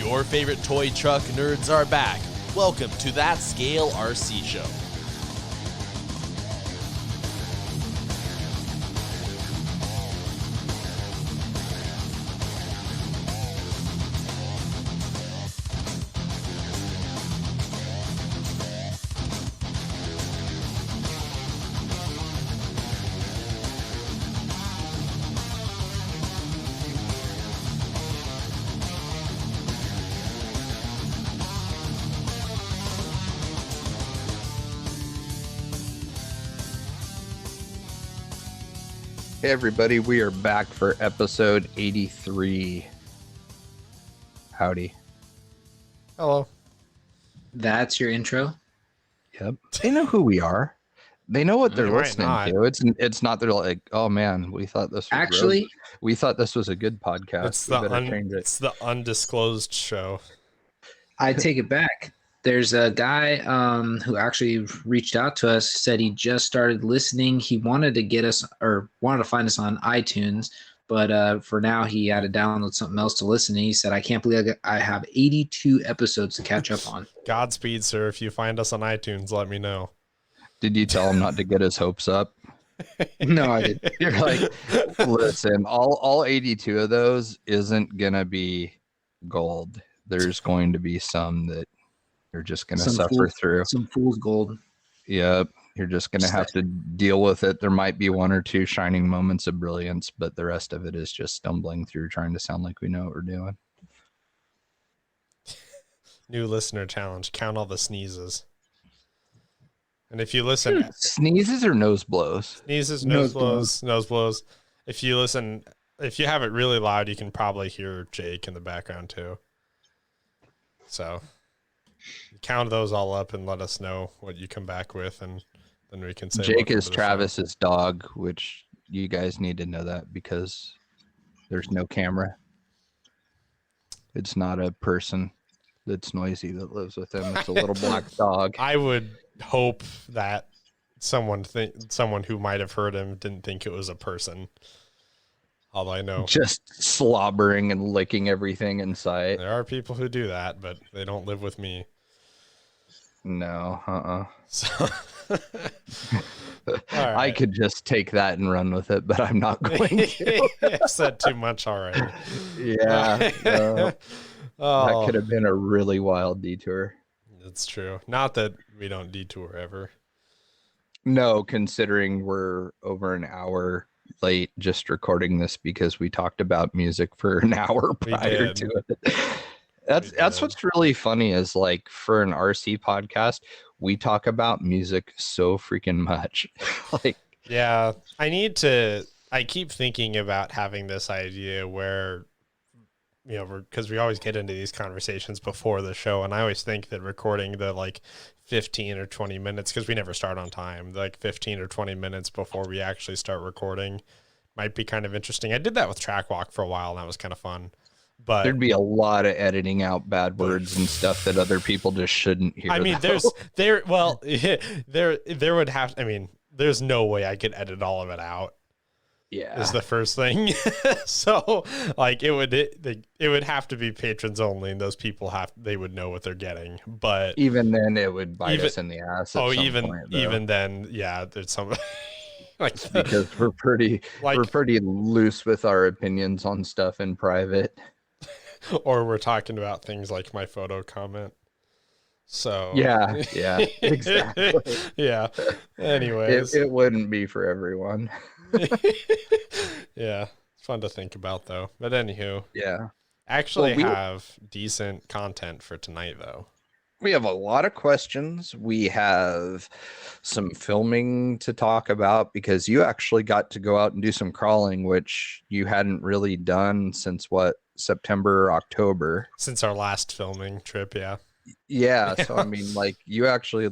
Your favorite toy truck nerds are back. Welcome to That Scale RC Show. Hey everybody, we are back for episode 83. Howdy. Hello. That's your intro? Yep. They know who we are. They know what they're listening to. It's not they're like, oh man, we thought this was we thought this was a good podcast. It's the undisclosed show. I take it back. There's a guy who actually reached out to us, said he just started listening. He wanted to get us or wanted to find us on iTunes, but for now he had to download something else to listen. And he said, I can't believe I have 82 episodes to catch up on. Godspeed, sir. If you find us on iTunes, let me know. Did you tell him not to get his hopes up? No, I didn't. You're like, listen, all 82 of those isn't going to be gold. There's going to be some that you're just going to suffer through. Some fool's gold. Yep. You're just going to have to deal with it. There might be one or two shining moments of brilliance, but the rest of it is just stumbling through, trying to sound like we know what we're doing. New listener challenge. Count all the sneezes. And if you listen... Sneezes or nose blows? Sneezes, nose blows. If you listen, if you have it really loud, you can probably hear Jake in the background too. So... count those all up and let us know what you come back with, and then we can say Jake is Travis's dog, which you guys need to know that because there's no camera. It's not a person that's noisy that lives with him. It's a little black dog. I would hope that someone who might have heard him didn't think it was a person. Although I know just slobbering and licking everything in sight. There are people who do that, but they don't live with me. No, So, I could just take that and run with it, but I'm not going to. I've said too much already. Yeah. That could have been a really wild detour. That's true. Not that we don't detour ever. No, considering we're over an hour late just recording this because we talked about music for an hour prior to it. That's what's really funny is like for an RC podcast, we talk about music so freaking much. Yeah, I keep thinking about having this idea where, because we always get into these conversations before the show, and I always think that recording the like 15 or 20 minutes, because we never start on time, like 15 or 20 minutes before we actually start recording might be kind of interesting. I did that with Track Walk for a while, and that was kind of fun. But there'd be a lot of editing out bad words and stuff that other people just shouldn't hear. I mean, there would have, there's no way I could edit all of it out. Yeah. Is the first thing. So like it would have to be patrons only, and those people they would know what they're getting. But even then it would bite us in the ass. Even then, yeah, there's some because we're pretty loose with our opinions on stuff in private. Or we're talking about things like my photo comment. So yeah, exactly. Yeah. Anyways, it wouldn't be for everyone. Yeah, it's fun to think about though. But anywho, yeah, actually have decent content for tonight though. We have a lot of questions. We have some filming to talk about because you actually got to go out and do some crawling, which you hadn't really done since September, October. Since our last filming trip, yeah. Yeah, so I mean, like you actually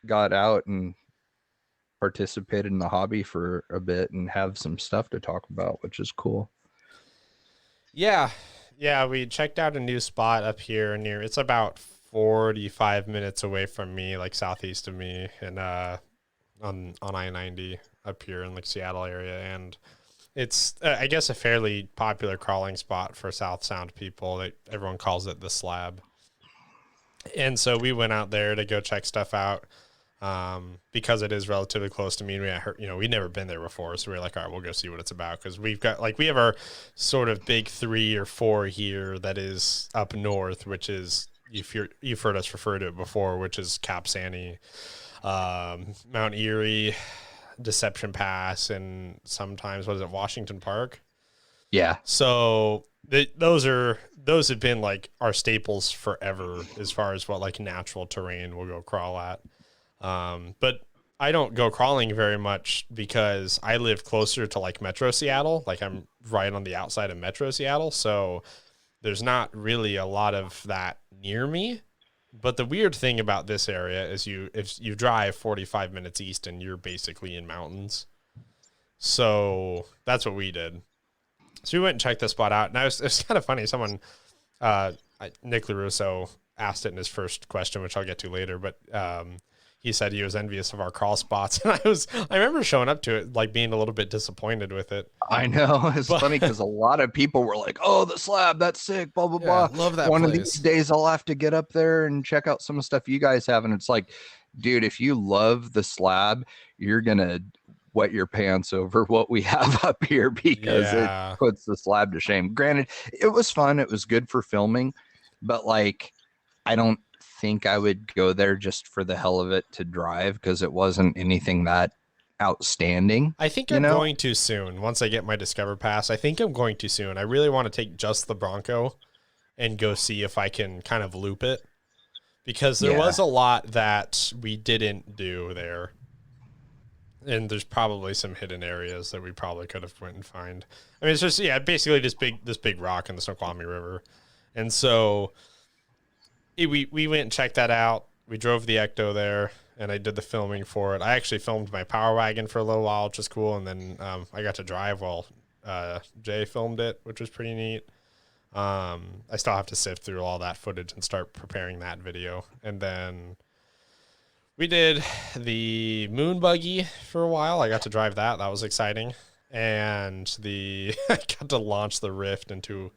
got out and participated in the hobby for a bit and have some stuff to talk about, which is cool. Yeah, we checked out a new spot up here near. It's about 45 minutes away from me, like southeast of me, and on I-90 up here in like Seattle area, and It's I guess a fairly popular crawling spot for South Sound people. Everyone calls it the Slab. And so we went out there to go check stuff out because it is relatively close to me. And we'd never been there before. So we were like, all right, we'll go see what it's about. Because we have our sort of big 3 or 4 here that is up north, which is, you've heard us refer to it before, which is Cap Sandy, Mount Erie, Deception Pass, and sometimes, Washington Park? Yeah. So those have been like our staples forever as far as what like natural terrain we'll go crawl at. But I don't go crawling very much because I live closer to like Metro Seattle. Like I'm right on the outside of Metro Seattle. So there's not really a lot of that near me. But the weird thing about this area is if you drive 45 minutes east and you're basically in mountains. So that's what we did. So we went and checked this spot out. And it was kind of funny. Someone, Nick LaRusso, asked it in his first question, which I'll get to later. But he said he was envious of our crawl spots. And I remember showing up to it, like being a little bit disappointed with it. I know. It's funny because a lot of people were like, oh, the Slab, that's sick, blah, blah, blah. Love that One place. of these days I'll have to get up there and check out some of the stuff you guys have. And it's like, dude, if you love the Slab, you're going to wet your pants over what we have up here because it puts the Slab to shame. Granted, it was fun. It was good for filming, but like, I don't think I would go there just for the hell of it to drive because it wasn't anything that outstanding. I think I'm going to soon. Once I get my Discover Pass, I think I'm going to soon. I really want to take just the Bronco and go see if I can kind of loop it because there was a lot that we didn't do there. And there's probably some hidden areas that we probably could have went and find. I mean, it's just, basically this big rock in the Snoqualmie River. And so we went and checked that out. We drove the Ecto there, and I did the filming for it. I actually filmed my Power Wagon for a little while, which was cool. And then I got to drive while Jay filmed it, which was pretty neat. I still have to sift through all that footage and start preparing that video. And then we did the moon buggy for a while. I got to drive that. That was exciting. And I got to launch the Rift into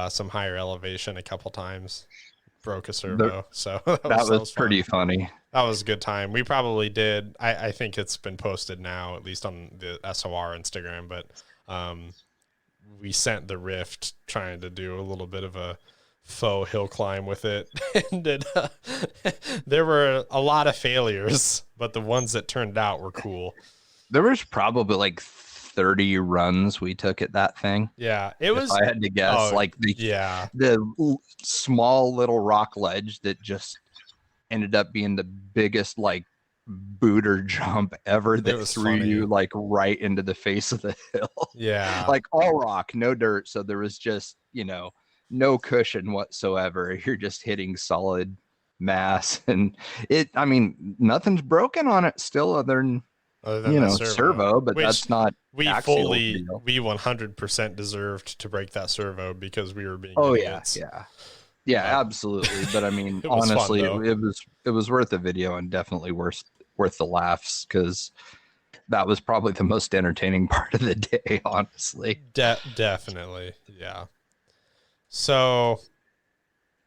some higher elevation a couple times. Broke a servo. So that was pretty funny. That was a good time. We probably did. I think it's been posted now, at least on the SOR Instagram, but we sent the Rift trying to do a little bit of a faux hill climb with it. And there were a lot of failures, but the ones that turned out were cool. There was probably like 30 runs we took at that thing. Yeah, it was. If I had to guess, the small little rock ledge that just ended up being the biggest like booter jump ever that threw you like right into the face of the hill. Yeah, like all rock, no dirt, so there was just no cushion whatsoever. You're just hitting solid mass, and nothing's broken on it still other than servo, but that's not. We 100% deserved to break that servo because we were being idiots. Yeah, absolutely. But I mean, honestly, it was worth the video and definitely worth the laughs because that was probably the most entertaining part of the day. Honestly, definitely, yeah. So,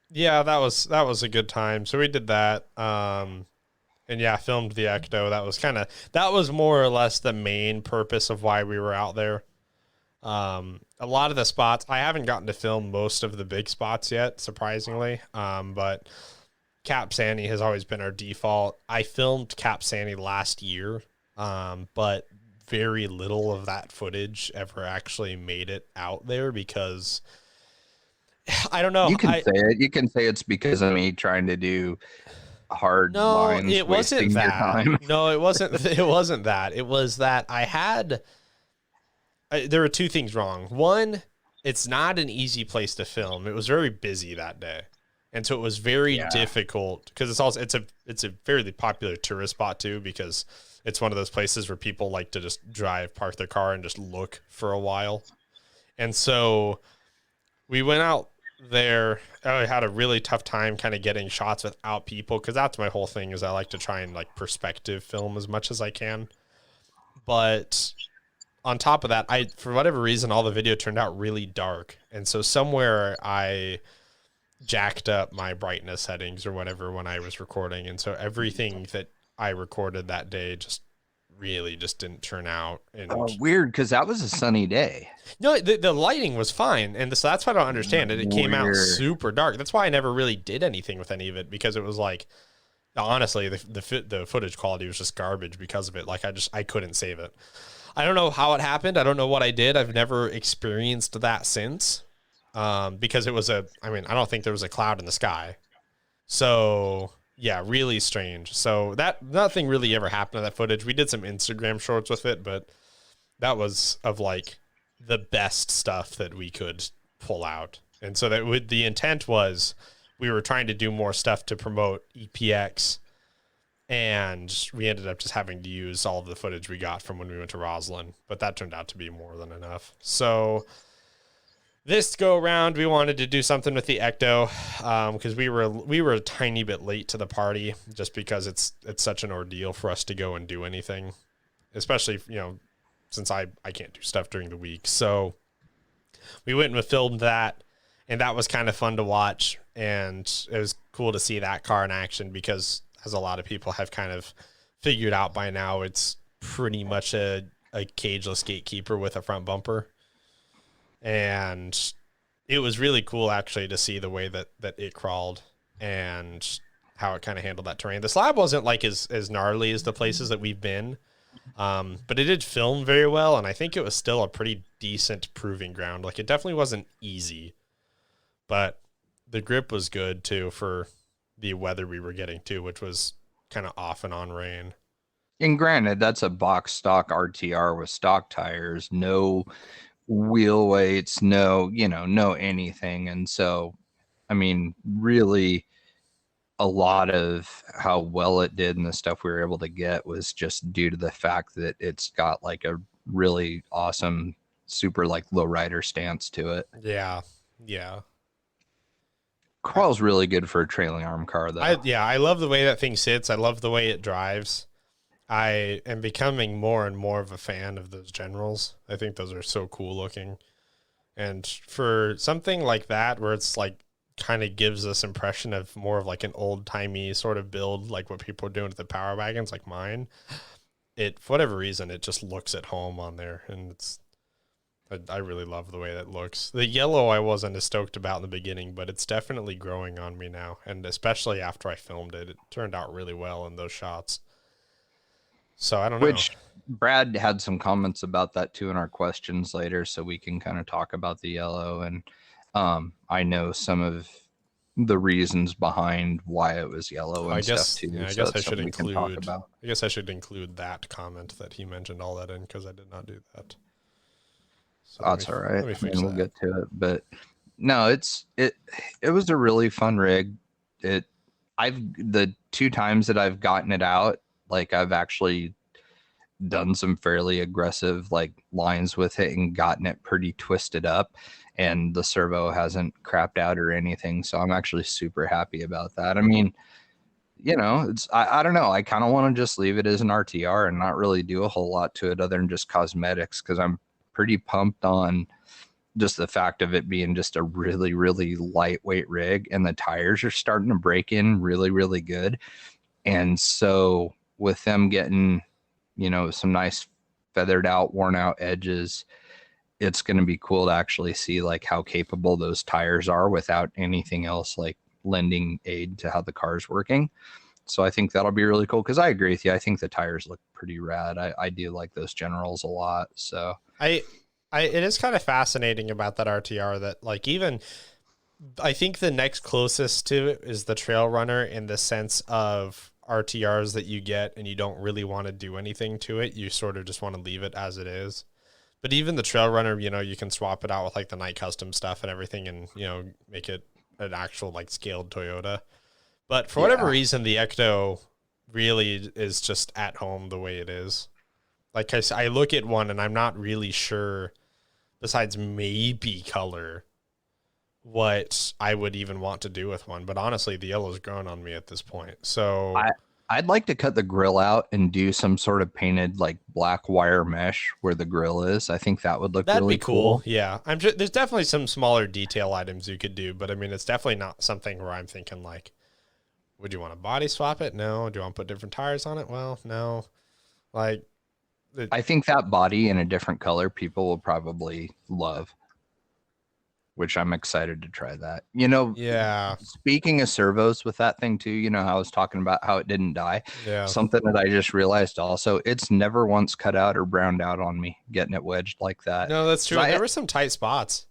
yeah, that was a good time. So we did that. And filmed the Ecto. That was more or less the main purpose of why we were out there. A lot of the spots, I haven't gotten to film most of the big spots yet, surprisingly. But Cap Sandy has always been our default. I filmed Cap Sandy last year, but very little of that footage ever actually made it out there because I don't know. You can say it. You can say it's because of me trying to do hard lines. It wasn't that. No, it wasn't. It wasn't that. It was that there were two things wrong. One, it's not an easy place to film. It was very busy that day, and so it was very difficult because it's a fairly popular tourist spot too because it's one of those places where people like to just park their car and just look for a while, and so we went out there. I had a really tough time kind of getting shots without people because that's my whole thing is I like to try and like perspective film as much as I can. But on top of that, for whatever reason, all the video turned out really dark. And so somewhere I jacked up my brightness settings or whatever when I was recording. And so everything that I recorded that day just really just didn't turn out. And weird, because that was a sunny day. No, the lighting was fine. And so that's why I don't understand it. It came out super dark. That's why I never really did anything with any of it, because it was like, honestly, the footage quality was just garbage because of it. Like I couldn't save it. I don't know how it happened. I don't know what I did. I've never experienced that since, because it was I don't think there was a cloud in the sky. So yeah, really strange. So that nothing really ever happened to that footage. We did some Instagram shorts with it, but that was of like the best stuff that we could pull out. And so the intent was we were trying to do more stuff to promote EPX. And we ended up just having to use all of the footage we got from when we went to Roslyn, but that turned out to be more than enough. So this go around, we wanted to do something with the Ecto, because we were a tiny bit late to the party, just because it's such an ordeal for us to go and do anything, especially since I can't do stuff during the week. So we went and filmed that, and that was kind of fun to watch, and it was cool to see that car in action, because as a lot of people have kind of figured out by now, it's pretty much a cageless gatekeeper with a front bumper. And it was really cool actually to see the way that it crawled and how it kind of handled that terrain. The slab wasn't like as gnarly as the places that we've been, but it did film very well, and I think it was still a pretty decent proving ground. Like, it definitely wasn't easy, but the grip was good too for the weather we were getting to, which was kind of off and on rain. And granted, that's a box stock RTR with stock tires, no wheel weights, no anything. And so, I mean, really a lot of how well it did and the stuff we were able to get was just due to the fact that it's got like a really awesome, super like low rider stance to it. Yeah. Crawl's really good for a trailing arm car, though. I love the way that thing sits. I love the way it drives. I am becoming more and more of a fan of those Generals. I think those are so cool looking. And for something like that, where it's like kind of gives this impression of more of like an old timey sort of build, like what people are doing with the Power Wagons, like mine, for whatever reason, it just looks at home on there. And I really love the way that looks. The yellow I wasn't as stoked about in the beginning, but it's definitely growing on me now. And especially after I filmed it, it turned out really well in those shots. So I don't know. Which Brad had some comments about that too in our questions later, so we can kind of talk about the yellow. And I know some of the reasons behind why it was yellow and stuff too. Yeah, I guess I should include that comment that he mentioned all that in, because I did not do that. So that's all right. We'll get to it. But no, it was a really fun rig. The 2 times that I've gotten it out, like I've actually done some fairly aggressive like lines with it and gotten it pretty twisted up, and the servo hasn't crapped out or anything. So I'm actually super happy about that. I mean, I don't know. I kind of want to just leave it as an RTR and not really do a whole lot to it other than just cosmetics, because I'm pretty pumped on just the fact of it being just a really, really lightweight rig, and the tires are starting to break in really, really good. And so with them getting, some nice feathered out, worn out edges, it's going to be cool to actually see like how capable those tires are without anything else like lending aid to how the car's working. So I think that'll be really cool, because I agree with you. I think the tires look pretty rad. I do like those Generals a lot. So it is kind of fascinating about that RTR that like I think the next closest to it is the Trail Runner, in the sense of RTRs that you get and you don't really want to do anything to it. You sort of just want to leave it as it is. But even the Trail Runner, you can swap it out with like the Night Custom stuff and everything, and make it an actual like scaled Toyota. But for whatever reason, the Ecto really is just at home the way it is. Like I look at one and I'm not really sure, besides maybe color, what I would even want to do with one. But honestly, the yellow's grown on me at this point. So I'd like to cut the grill out and do some sort of painted like black wire mesh where the grill is. I think that would look That'd really be cool. Yeah. There's definitely some smaller detail items you could do, but I mean, it's definitely not something where I'm thinking like, would you want to body swap it? No. Do you want to put different tires on it? Well, no. Like, I think that body in a different color people will probably love, which I'm excited to try that. yeah. Speaking of servos with that thing too, how I was talking about how it didn't die. Yeah. Something that I just realized also, it's never once cut out or browned out on me getting it wedged like that. No, that's true. There were some tight spots.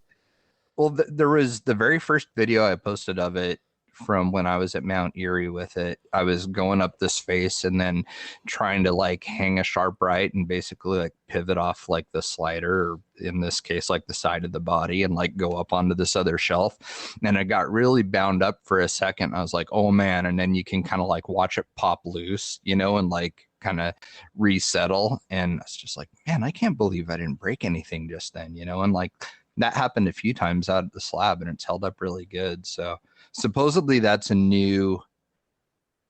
Well, there was the very first video I posted of it from when I was at Mount Erie with it. I was going up this face and then trying to like hang a sharp right and basically like pivot off like the slider, or in this case, like the side of the body, and like go up onto this other shelf. And it got really bound up for a second. I was like, oh man. And then you can kind of like watch it pop loose, and like kind of resettle. And it's just like, man, I can't believe I didn't break anything just then, and like that happened a few times out of the slab and it's held up really good. So supposedly that's a new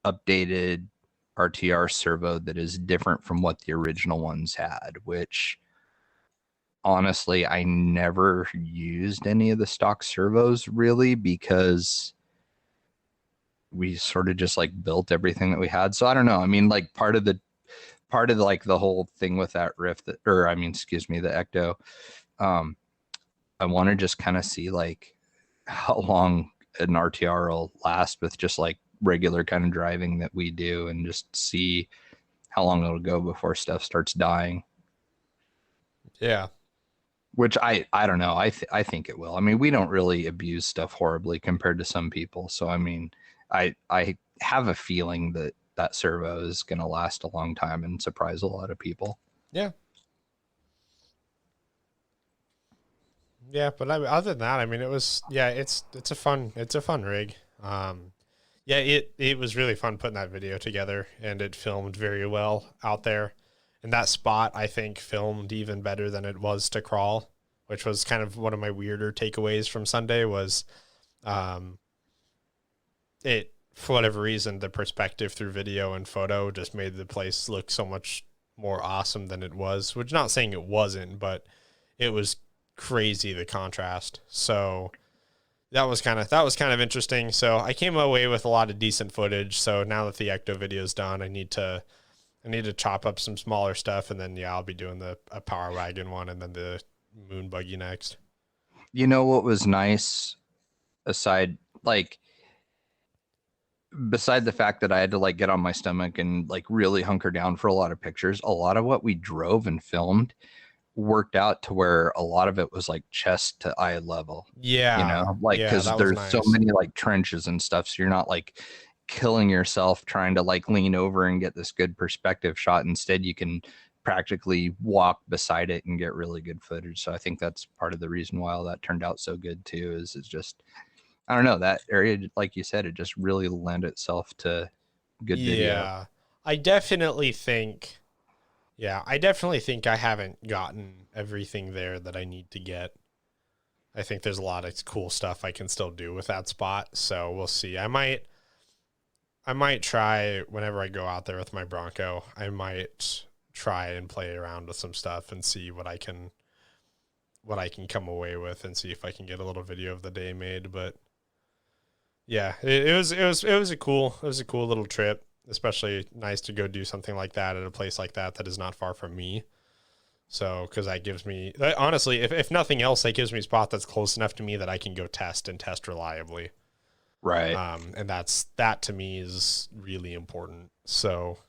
updated RTR servo that is different from what the original ones had, which honestly, I never used any of the stock servos really because we sort of just like built everything that we had. So I don't know. I mean, like part of like the whole thing with that riff the Ecto, I want to just kind of see like how long an RTR will last with just like regular kind of driving that we do, and just see how long it'll go before stuff starts dying. Yeah. Which I don't know. I think it will. I mean, we don't really abuse stuff horribly compared to some people. So, I mean, I have a feeling that servo is going to last a long time and surprise a lot of people. Yeah. Yeah, but other than that, I mean, it's a fun rig. Yeah, it was really fun putting that video together, and it filmed very well out there. And that spot, I think, filmed even better than it was to crawl, which was kind of one of my weirder takeaways from Sunday was, it, for whatever reason, the perspective through video and photo just made the place look so much more awesome than it was, which not saying it wasn't, but it was crazy, the contrast. So that was kind of interesting. So I came away with a lot of decent footage. So now that the Ecto video is done, I need to chop up some smaller stuff, and then I'll be doing a Power Wagon one and then the Moon Buggy next. You know what was nice, beside the fact that I had to like get on my stomach and like really hunker down for a lot of pictures, a lot of what we drove and filmed worked out to where a lot of it was like chest to eye level. Yeah. Because there's nice. so many like trenches and stuff. So you're not like killing yourself trying to like lean over and get this good perspective shot. Instead, you can practically walk beside it and get really good footage. So I think that's part of the reason why all that turned out so good too, is it's just, I don't know, that area, like you said, it just really lent itself to good video. Yeah. I definitely think I haven't gotten everything there that I need to get. I think there's a lot of cool stuff I can still do with that spot. So we'll see. I might try, whenever I go out there with my Bronco, I might try and play around with some stuff and see what I can come away with, and see if I can get a little video of the day made. But yeah, it was a cool little trip. Especially nice to go do something like that at a place like that is not far from me. So, because that gives me, honestly, if nothing else, that gives me a spot that's close enough to me that I can go test reliably. Right. And that to me is really important. So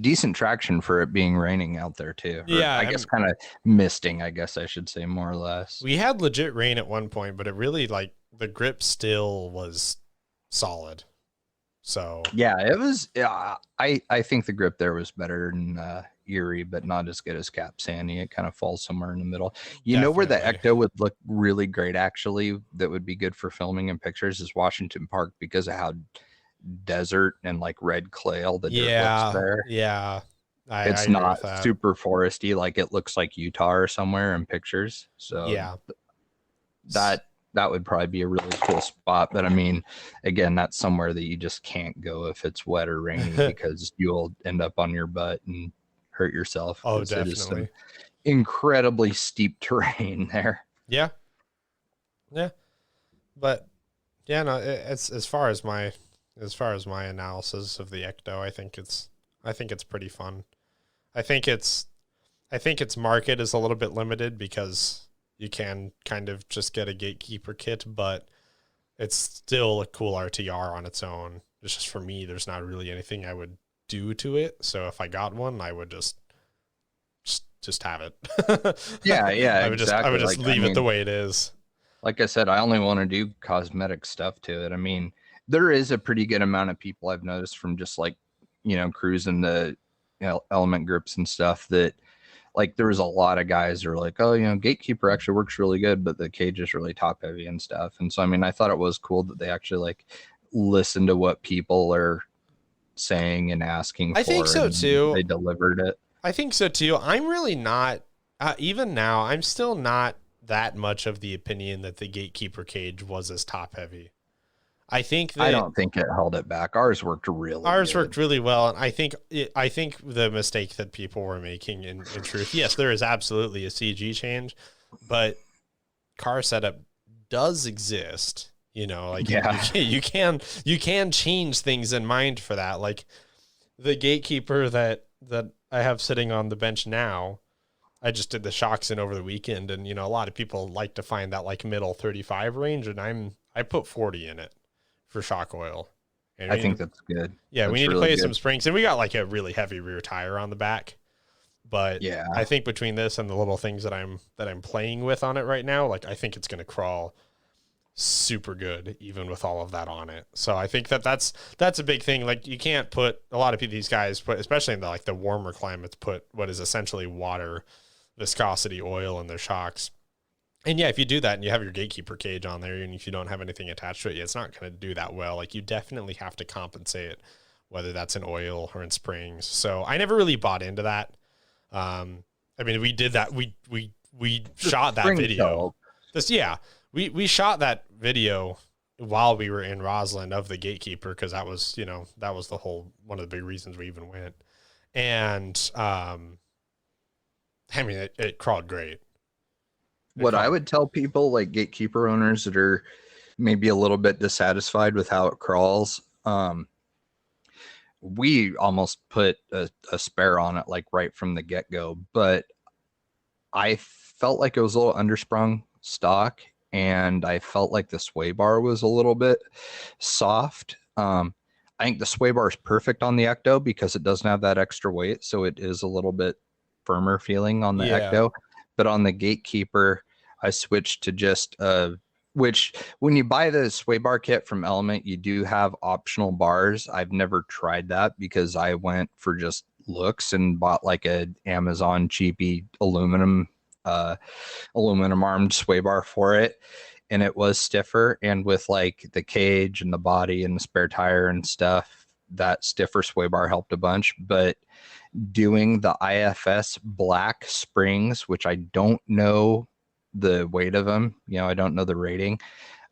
decent traction for it being raining out there too. Yeah. I guess kind of misting, I guess I should say, more or less. We had legit rain at one point, but it really, like, the grip still was solid. So yeah, it was. I think the grip there was better than Erie, but not as good as Cap Sandy. It kind of falls somewhere in the middle. You know where the Ecto would look really great, actually, that would be good for filming and pictures, is Washington Park, because of how desert and like red clay all the dirt looks there. Yeah, it's not super foresty. Like it looks like Utah or somewhere in pictures. So yeah, that that would probably be a really cool spot. But I mean, again, that's somewhere that you just can't go if it's wet or rainy because you'll end up on your butt and hurt yourself. Oh, It is some definitely. incredibly steep terrain there. Yeah. Yeah. But yeah, no, it's as far as my analysis of the Ecto, I think it's pretty fun. I think its market is a little bit limited because you can kind of just get a gatekeeper kit, but it's still a cool RTR on its own. It's just, for me, there's not really anything I would do to it. So if I got one, I would just have it. Yeah, I would exactly. just leave it the way it is. Like I said, I only want to do cosmetic stuff to it. I mean, there is a pretty good amount of people I've noticed from just like, cruising the element groups and stuff that, like, there's a lot of guys who are like, oh, gatekeeper actually works really good, but the cage is really top heavy and stuff. And so, I mean, I thought it was cool that they actually like listen to what people are saying and asking for. I think so too. They delivered it. I think so too. I'm really not, even now, I'm still not that much of the opinion that the gatekeeper cage was as top heavy. I don't think it held it back. Ours worked really well, and I think the mistake that people were making in truth, yes, there is absolutely a CG change, but car setup does exist. Like, you can change things in mind for that. Like the gatekeeper that I have sitting on the bench now, I just did the shocks in over the weekend, and a lot of people like to find that like middle 35 range, and I put 40 in it for shock oil. And I think that's good. Yeah, we need to play some springs, and we got like a really heavy rear tire on the back. But yeah, I think between this and the little things that I'm playing with on it right now, like, I think it's going to crawl super good even with all of that on it. So I think that's a big thing. Like, you can't put, a lot of these guys put, especially in the warmer climates, put what is essentially water viscosity oil in their shocks. And yeah, if you do that and you have your gatekeeper cage on there, and if you don't have anything attached to it, it's not going to do that well. Like, you definitely have to compensate, whether that's in oil or in springs. So I never really bought into that. I mean, we did that. We shot that video. We shot that video while we were in Roslyn of the gatekeeper, because that was the whole, one of the big reasons we even went. And I mean, it crawled great. What I would tell people, like gatekeeper owners that are maybe a little bit dissatisfied with how it crawls, we almost put a spare on it, like right from the get-go, but I felt like it was a little undersprung stock, and I felt like the sway bar was a little bit soft. I think the sway bar is perfect on the Ecto because it doesn't have that extra weight, so it is a little bit firmer feeling on the Ecto. But on the gatekeeper, I switched to just which, when you buy the sway bar kit from Element, you do have optional bars. I've never tried that because I went for just looks and bought like a Amazon cheapy aluminum armed sway bar for it, and it was stiffer. And with like the cage and the body and the spare tire and stuff, that stiffer sway bar helped a bunch. But doing the IFS black springs, which I don't know the weight of them, I don't know the rating.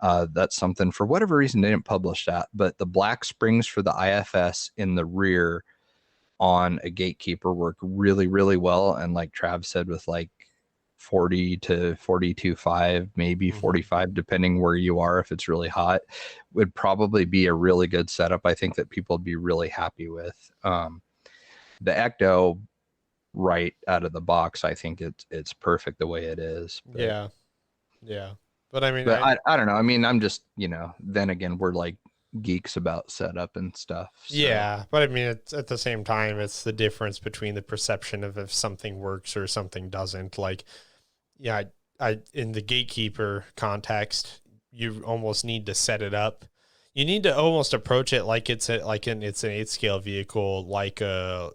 That's something, for whatever reason, they didn't publish that. But the black springs for the IFS in the rear on a gatekeeper work really, really well. And like Trav said, with like 40 to 42.5, maybe 45, depending where you are, if it's really hot, would probably be a really good setup. I think that people would be really happy with. The Ecto, right out of the box, I think it's perfect the way it is. But, yeah. But I mean, I don't know. I mean, I'm just, then again, we're like geeks about setup and stuff. So. Yeah, but I mean, it's, at the same time, it's the difference between the perception of if something works or something doesn't. Like, yeah, I in the gatekeeper context, you almost need to set it up. You need to almost approach it like it's an 8 scale vehicle, like a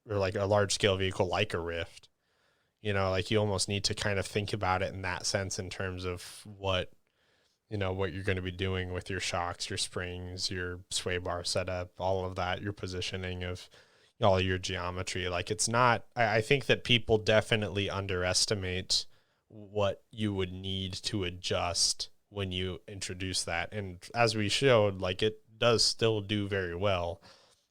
large scale vehicle, like a Rift. Like, you almost need to kind of think about it in that sense, in terms of what you're going to be doing with your shocks, your springs, your sway bar setup, all of that, your positioning of all your geometry. Like, it's not, I think that people definitely underestimate what you would need to adjust when you introduce that. And as we showed, like, it does still do very well,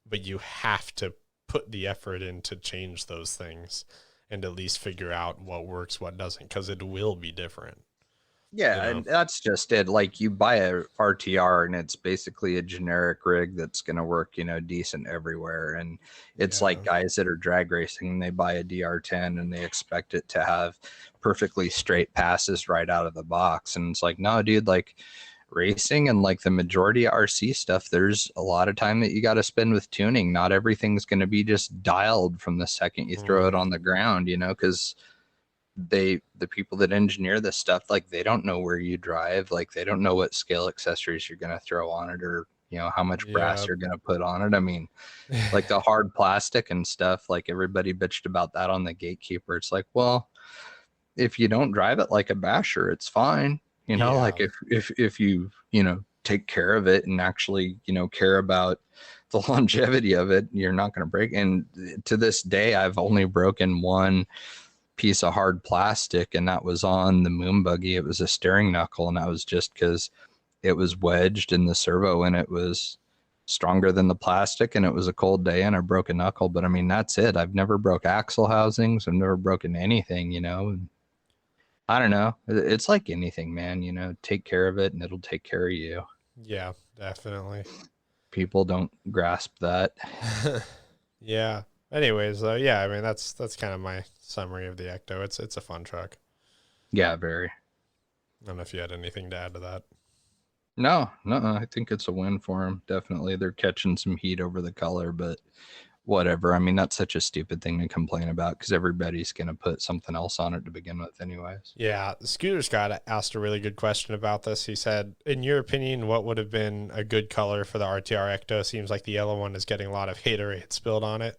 but you have to put the effort in to change those things and at least figure out what works, what doesn't, because it will be different. Yeah, and that's just it. Like, you buy a RTR and it's basically a generic rig that's going to work, decent everywhere. And it's like guys that are drag racing and they buy a DR10 and they expect it to have perfectly straight passes right out of the box. And it's like, no, dude, like racing and like the majority of RC stuff, there's a lot of time that you got to spend with tuning. Not everything's going to be just dialed from the second you throw it on the ground, because the people that engineer this stuff, like, they don't know where you drive, like they don't know what scale accessories you're going to throw on it, or how much brass you're going to put on it. I mean, like the hard plastic and stuff, like everybody bitched about that on the Gatekeeper. It's like, well, if you don't drive it like a basher, it's fine. Like if you take care of it and actually care about the longevity of it, you're not going to break. And to this day, I've only broken one piece of hard plastic, and that was on the Moon Buggy. It was a steering knuckle, and that was just because it was wedged in the servo and it was stronger than the plastic, and it was a cold day and I broke a knuckle. But I mean, that's it. I've never broke axle housings. I've never broken anything, and I don't know. It's like anything, man, take care of it and it'll take care of you. Yeah, definitely. People don't grasp that. Yeah. Anyways, yeah, I mean, that's kind of my summary of the Ecto. It's a fun truck. Yeah, very. I don't know if you had anything to add to that. No, I think it's a win for them. Definitely. They're catching some heat over the color, but whatever. I mean, that's such a stupid thing to complain about because everybody's going to put something else on it to begin with anyways. Yeah. Scooter Scott asked a really good question about this. He said, in your opinion, what would have been a good color for the RTR Ecto? Seems like the yellow one is getting a lot of haterade spilled on it.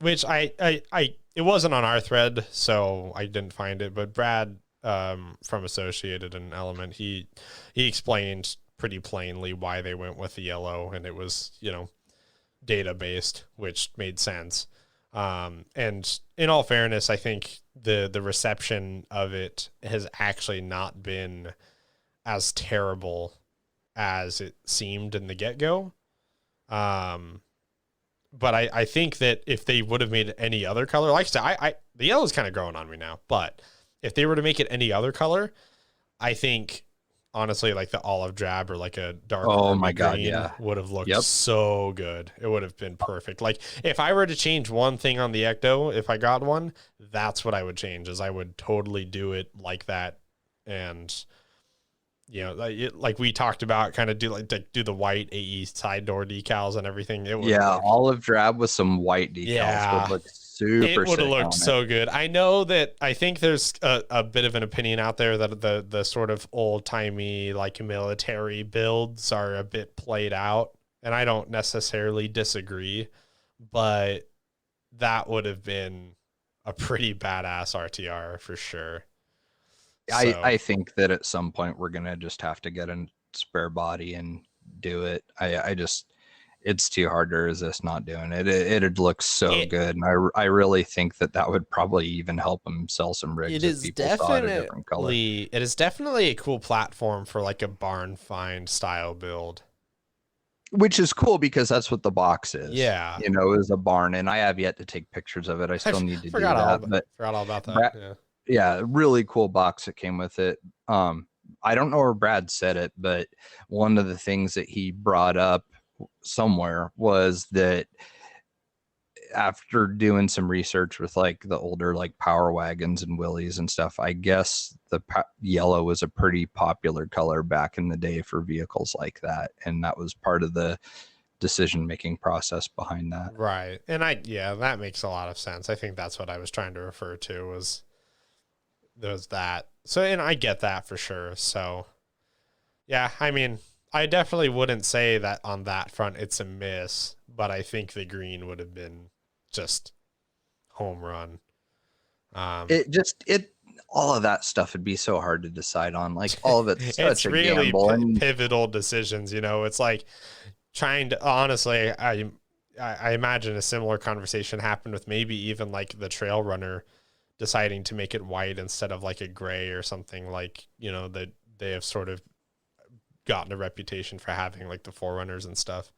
Which it wasn't on our thread, so I didn't find it, but Brad, from Associated and Element, he explained pretty plainly why they went with the yellow, and it was, data based, which made sense. And in all fairness, I think the reception of it has actually not been as terrible as it seemed in the get-go. But I think that if they would have made it any other color, like I said, the yellow is kind of growing on me now, but if they were to make it any other color, I think honestly, like the olive drab or like a dark green would have looked so good. It would have been perfect. Like if I were to change one thing on the Ecto, if I got one, that's what I would change, is I would totally do it like that. And like we talked about, kind of do the white AE side door decals and everything. Olive drab with some white decals would look super. It would have looked so good. I know that I think there's a bit of an opinion out there that the sort of old timey like military builds are a bit played out, and I don't necessarily disagree, but that would have been a pretty badass RTR for sure. I think that at some point we're gonna just have to get a spare body and do it. It's too hard to resist not doing it. It'd look so good, and I really think that would probably even help them sell some rigs. It is definitely a cool platform for like a barn find style build, which is cool because that's what the box is. Yeah, it is a barn, and I have yet to take pictures of it. I still need to do that. Forgot all about that. Yeah, really cool box that came with it. I don't know where Brad said it, but one of the things that he brought up somewhere was that after doing some research with like the older like power wagons and Willys and stuff, I guess the yellow was a pretty popular color back in the day for vehicles like that, and that was part of the decision-making process behind that. Right. And that makes a lot of sense. I think that's what I was trying to refer to, was that. So, and I get that for sure. So yeah, I mean, I definitely wouldn't say that on that front it's a miss, but I think the green would have been just home run. All of that stuff would be so hard to decide on. Like all of it's such it's a really gamble and pivotal decisions. It's like trying to, honestly, I imagine a similar conversation happened with maybe even like the Trail Runner deciding to make it white instead of like a gray or something, like, the they have sort of gotten a reputation for having like the Forerunners and stuff.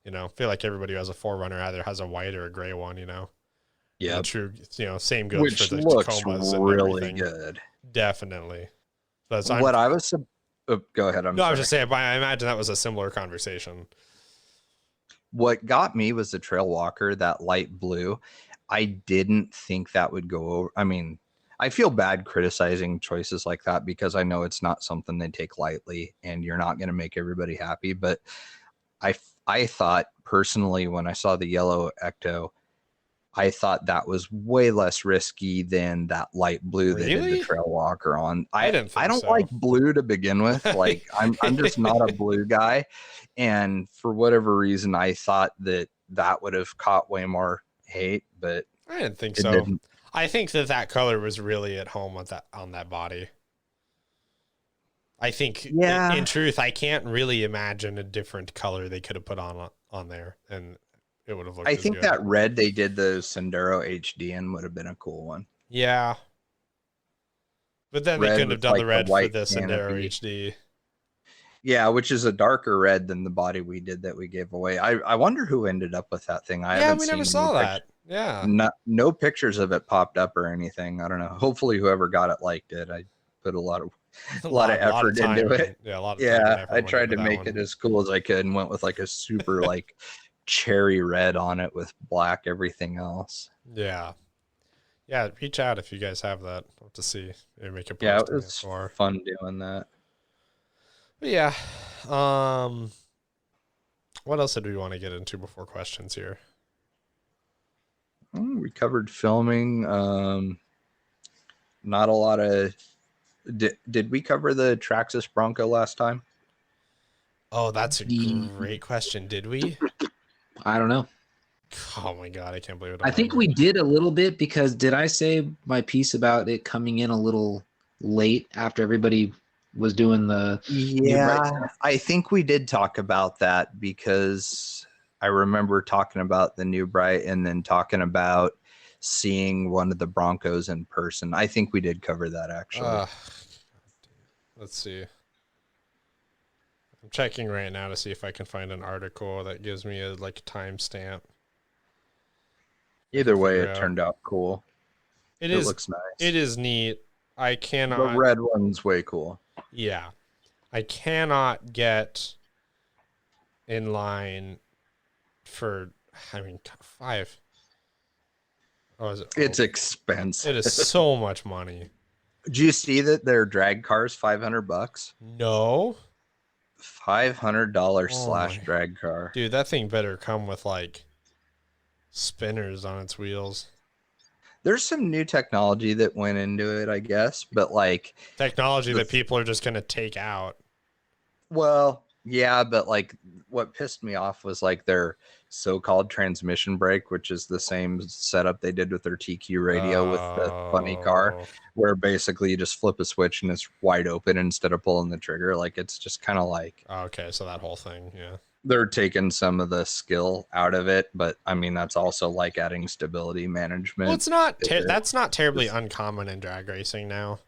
You know, I feel like everybody who has a Forerunner either has a white or a gray one, you know. Yeah. True, you know, same goes Which for the looks Tacomas and really everything. good. Definitely. But What I was go ahead. I was just saying, I imagine that was a similar conversation. What got me was the Trail Walker, that light blue. I didn't think that would go over. I mean, I feel bad criticizing choices like that because I know it's not something they take lightly and you're not going to make everybody happy. But I thought personally, when I saw the yellow Ecto, I thought that was way less risky than that light blue they did the Trail Walker on. I don't like blue to begin with. Like I'm just not a blue guy. And for whatever reason, I thought that would have caught way more hate, but I didn't think so. Didn't. I think that color was really at home on that body. I think in truth, I can't really imagine a different color they could have put on there, and it would have looked. I think that red they did the Sendero HD in would have been a cool one. Yeah, but then they couldn't have done the red for the Sendero HD. Yeah, which is a darker red than the body we did that we gave away. I wonder who ended up with that thing. We never saw that. Yeah, no pictures of it popped up or anything. I don't know. Hopefully, whoever got it liked it. I put a lot of effort into it. Yeah, a lot of time and effort I tried to make it as cool as I could and went with like a super like cherry red on it with black everything else. Yeah, reach out if you guys have that. I'll have to see. Maybe make a post. Yeah, it was fun doing that. But yeah, what else did we want to get into before questions here? We covered filming. Not a lot of. Did we cover the Traxxas Bronco last time? Oh, that's a great question. Did we? I don't know. Oh my god, I can't believe it. I think we did a little bit because did I say my piece about it coming in a little late after everybody was doing the I think we did talk about that because I remember talking about the New Bright and then talking about seeing one of the Broncos in person. I think we did cover that actually. Let's see. I'm checking right now to see if I can find an article that gives me a timestamp. Either way, it turned out cool. It looks nice. It is neat. I cannot. The red one's way cool. Yeah, I cannot get in line for. I mean, 5. Oh, is it? It's expensive. It is so much money. Do you see that their drag car's $500? No. $500 slash drag car. Dude, that thing better come with like spinners on its wheels. There's some new technology that went into it, I guess, but like technology that people are just going to take out. Well, yeah, but like what pissed me off was like their so-called transmission brake, which is the same setup they did with their TQ radio with the funny car, where basically you just flip a switch and it's wide open instead of pulling the trigger. Like it's just kind of like okay, so that whole thing, yeah. They're taking some of the skill out of it, but I mean that's also like adding stability management. Well, it's not that's not terribly uncommon in drag racing now.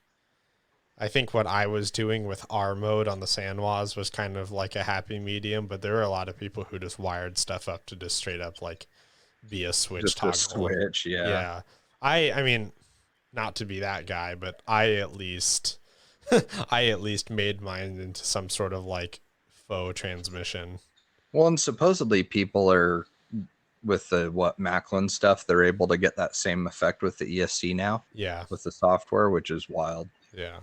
I think what I was doing with R mode on the Sanwas was kind of like a happy medium, but there are a lot of people who just wired stuff up to just straight up like be a switch just toggle. A switch, yeah. Yeah. I mean, not to be that guy, but I at least made mine into some sort of like faux transmission. Well, and supposedly people are with the Macklin stuff, they're able to get that same effect with the ESC now. Yeah. With the software, which is wild. Yeah.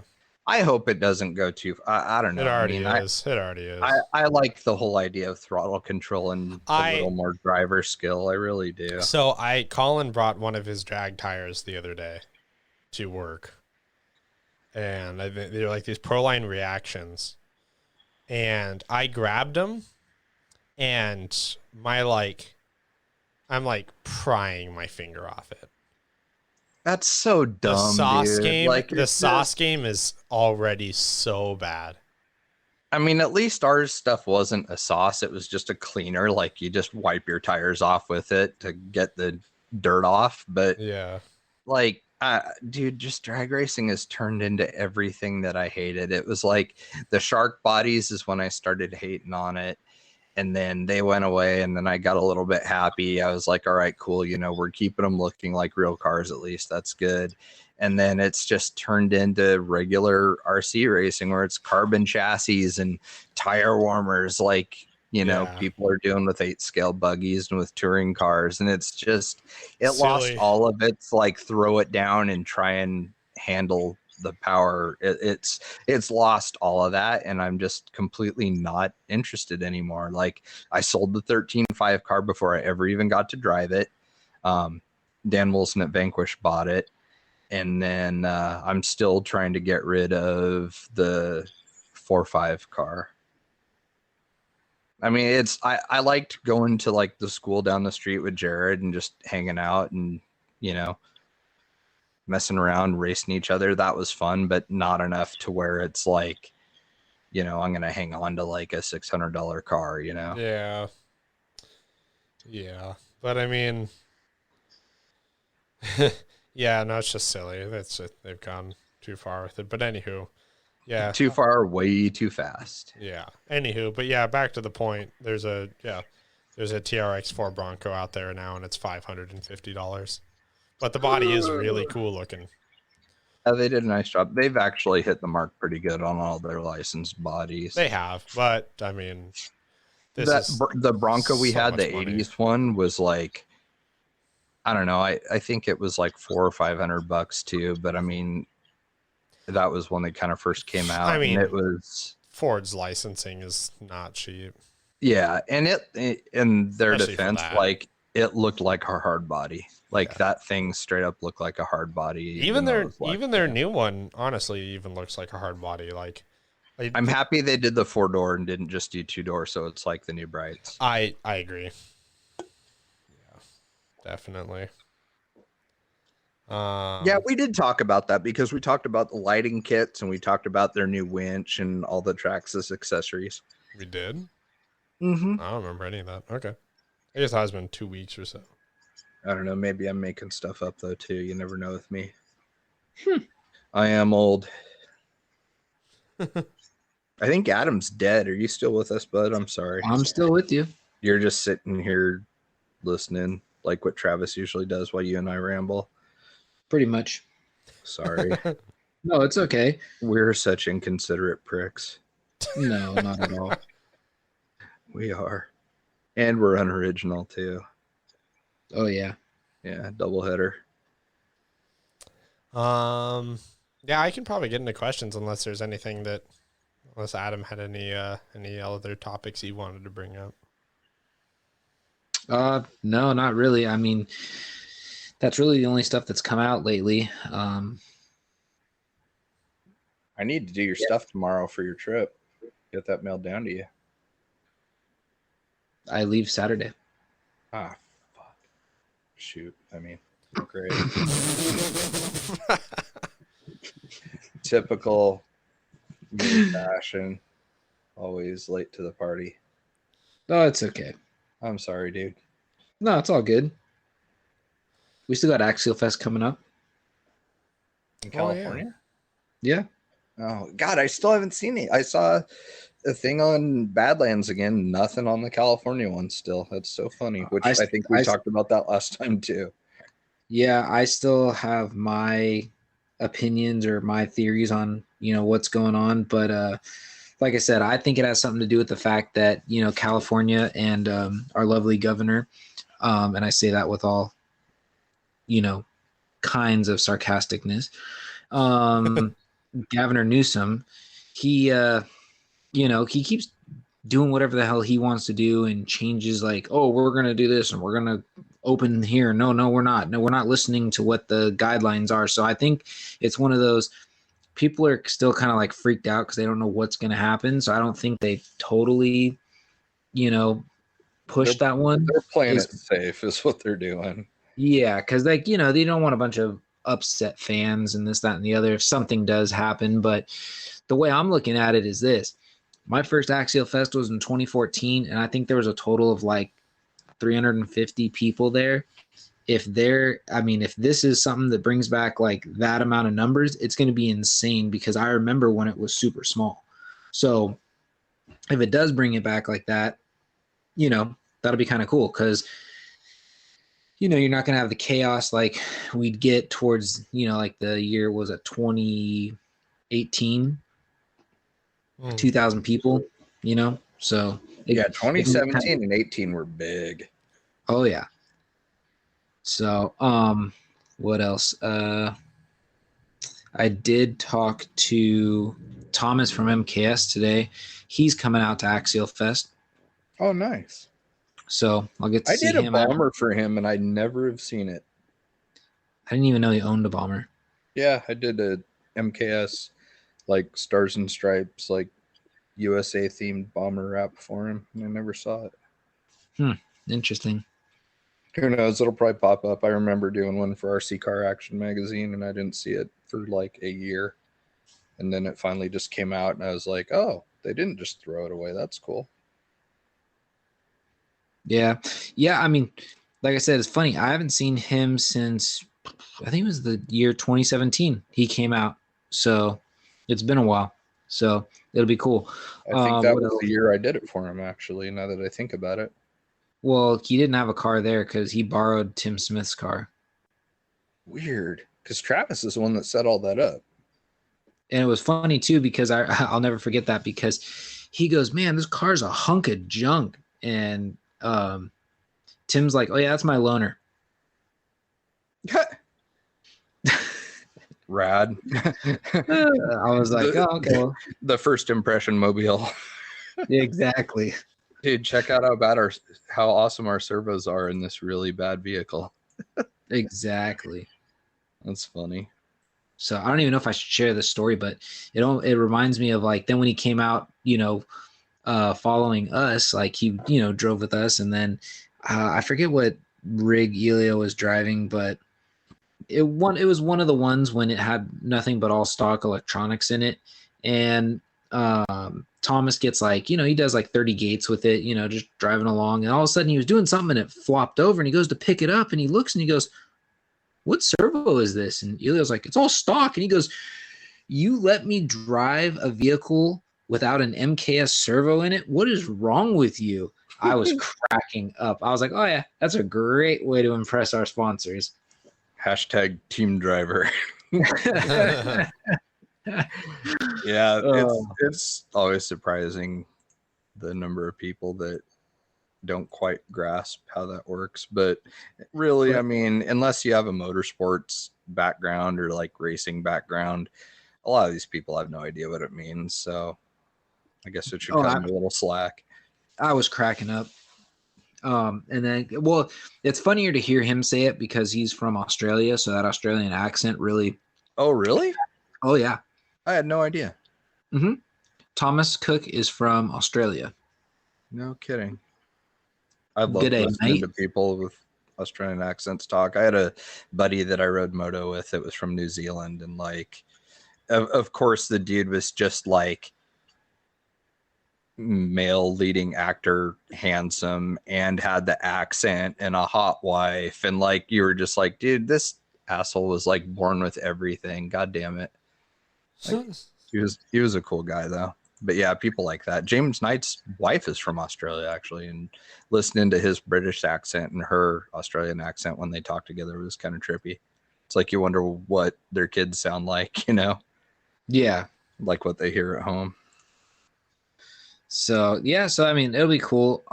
I hope it doesn't go too. I don't know. It already is. It already is. I like the whole idea of throttle control and a little more driver skill. I really do. So Colin brought one of his drag tires the other day to work, and they're like these Proline reactions, and I grabbed them, and I'm like prying my finger off it. That's so dumb. The sauce dude. game, like the sauce game is already so bad. I mean, at least our stuff wasn't a sauce. It was just a cleaner. Like you just wipe your tires off with it to get the dirt off. But yeah, like Dude, just drag racing has turned into everything that I hated. It was like the shark bodies is when I started hating on it. And then they went away, and then I got a little bit happy. I was like, all right, cool. We're keeping them looking like real cars, at least. That's good. And then it's just turned into regular RC racing where it's carbon chassis and tire warmers like, people are doing with 8-scale buggies and with touring cars. And it's just, it lost all of its like throw it down and try and handle the power. It's lost all of that, and I'm just completely not interested anymore. Like, I sold the 13.5 car before I ever even got to drive it. Dan Wilson at Vanquish bought it, and then I'm still trying to get rid of the 4.5 car. I mean, I liked going to like the school down the street with Jared and just hanging out and messing around, racing each other. That was fun, but not enough to where it's like, I'm gonna hang on to like a $600 car. Yeah. But I mean, yeah, no, it's just silly. That's it. They've gone too far with it. But anywho, yeah, too far, way too fast. Yeah. Anywho, but yeah, back to the point. There's a TRX4 Bronco out there now, and it's $550. But the body is really cool looking. They did a nice job. They've actually hit the mark pretty good on all their licensed bodies. They have, but I mean, the Bronco we had, the money. 80s one, was like, I don't know. I think it was like $400 or $500 too. But I mean, that was when they kind of first came out. I mean, and it was Ford's licensing is not cheap. Yeah, and it in their Especially defense, like it looked like a hard body. Like that thing straight up looked like a hard body. Even their new one, honestly, even looks like a hard body. Like, I'm happy they did the 4-door and didn't just do 2-door, so it's like the new Brights. I agree. Yeah, definitely. Yeah, we did talk about that because we talked about the lighting kits and we talked about their new winch and all the Traxxas accessories. We did? Mm-hmm. I don't remember any of that. Okay. I guess it's been 2 weeks or so. I don't know. Maybe I'm making stuff up, though, too. You never know with me. I am old. I think Adam's dead. Are you still with us, bud? I'm sorry. I'm still with you. You're just sitting here listening like what Travis usually does while you and I ramble. Pretty much. Sorry. No, it's okay. We're such inconsiderate pricks. No, not at all. We are. And we're unoriginal, too. Oh, yeah. Yeah, doubleheader. Yeah, I can probably get into questions unless Adam had any other topics he wanted to bring up. No, not really. I mean, that's really the only stuff that's come out lately. I need to do your stuff tomorrow for your trip. Get that mailed down to you. I leave Saturday. Ah, fuck. Shoot. I mean, great. Typical me fashion. Always late to the party. Oh, it's okay. I'm sorry, dude. No, it's all good. We still got Axial Fest coming up. In California? Yeah. Oh, God, I still haven't seen it. I saw a thing on Badlands again. Nothing on the California one still. That's so funny, which I think we talked about that last time, too. Yeah, I still have my opinions or my theories on, what's going on. But like I said, I think it has something to do with the fact that, California and our lovely governor, and I say that with all, kinds of sarcasticness, Governor Newsom, he keeps doing whatever the hell he wants to do and changes like, oh, we're going to do this and we're going to open here. No, we're not. No, we're not listening to what the guidelines are. So I think it's one of those people are still kind of like freaked out because they don't know what's going to happen. So I don't think they totally, push that one. They're playing it safe is what they're doing. Yeah, because they don't want a bunch of upset fans and this, that, and the other if something does happen. But the way I'm looking at it is this. My first Axial Fest was in 2014, and I think there was a total of like 350 people there. if this is something that brings back like that amount of numbers, it's going to be insane, because I remember when it was super small. So if it does bring it back like that, that'll be kind of cool, because you're not going to have the chaos like we'd get towards, like the year was a 2018, 2,000 people, so yeah, 2017 and 18 were big. Oh yeah. So what else? I did talk to Thomas from MKS today. He's coming out to Axial Fest. Oh, nice. So I'll get to see him. I did a bomber for him, and I never have seen it. I didn't even know he owned a bomber. Yeah, I did a MKS, like Stars and Stripes, like USA themed bomber wrap for him, and I never saw it. Interesting. Who knows? It'll probably pop up. I remember doing one for RC Car Action magazine, and I didn't see it for like a year. And then it finally just came out, and I was like, oh, they didn't just throw it away. That's cool. Yeah. Yeah, I mean, like I said, it's funny. I haven't seen him since, I think it was the year 2017 he came out. So it's been a while. So it'll be cool. I think that was the year I did it for him, actually, now that I think about it. Well, he didn't have a car there because he borrowed Tim Smith's car. Weird, because Travis is the one that set all that up. And it was funny, too, because I'll never forget that, because he goes, man, this car's a hunk of junk. And Tim's like, oh, yeah, that's my loaner. Rad. I was like, oh, okay. The first impression mobile. Exactly. Dude, check out how awesome our servos are in this really bad vehicle. Exactly. That's funny. So I don't even know if I should share this story, but it reminds me of like then when he came out, following us, like he, drove with us, and then I forget what rig Elio was driving, but it was one of the ones when it had nothing but all stock electronics in it, and Thomas gets like, he does like 30 gates with it, just driving along, and all of a sudden he was doing something and it flopped over, and he goes to pick it up and he looks and he goes, what servo is this? And Elio's like, it's all stock. And he goes, you let me drive a vehicle without an MKS servo in it? What is wrong with you? I was cracking up. I was like, oh yeah, that's a great way to impress our sponsors. Hashtag team driver. Yeah, it's always surprising the number of people that don't quite grasp how that works. But really, I mean, unless you have a motorsports background or like racing background, a lot of these people have no idea what it means. So I guess it should cut them a little slack. I was cracking up. And then, well, it's funnier to hear him say it because he's from Australia. So that Australian accent really. Oh, really? Oh, yeah. I had no idea. Mm-hmm. Thomas Cook is from Australia. No kidding. I love listening to people with Australian accents talk. I had a buddy that I rode moto with that was from New Zealand, and like, of course, the dude was just like male leading actor, handsome, and had the accent and a hot wife, and like you were just like, dude, this asshole was like born with everything. God damn it. Like, he was a cool guy though. But yeah, people like that. James Knight's wife is from Australia, actually, and listening to his British accent and her Australian accent when they talk together was kind of trippy. It's like you wonder what their kids sound like, Yeah. Like what they hear at home. So yeah, I mean, it'll be cool.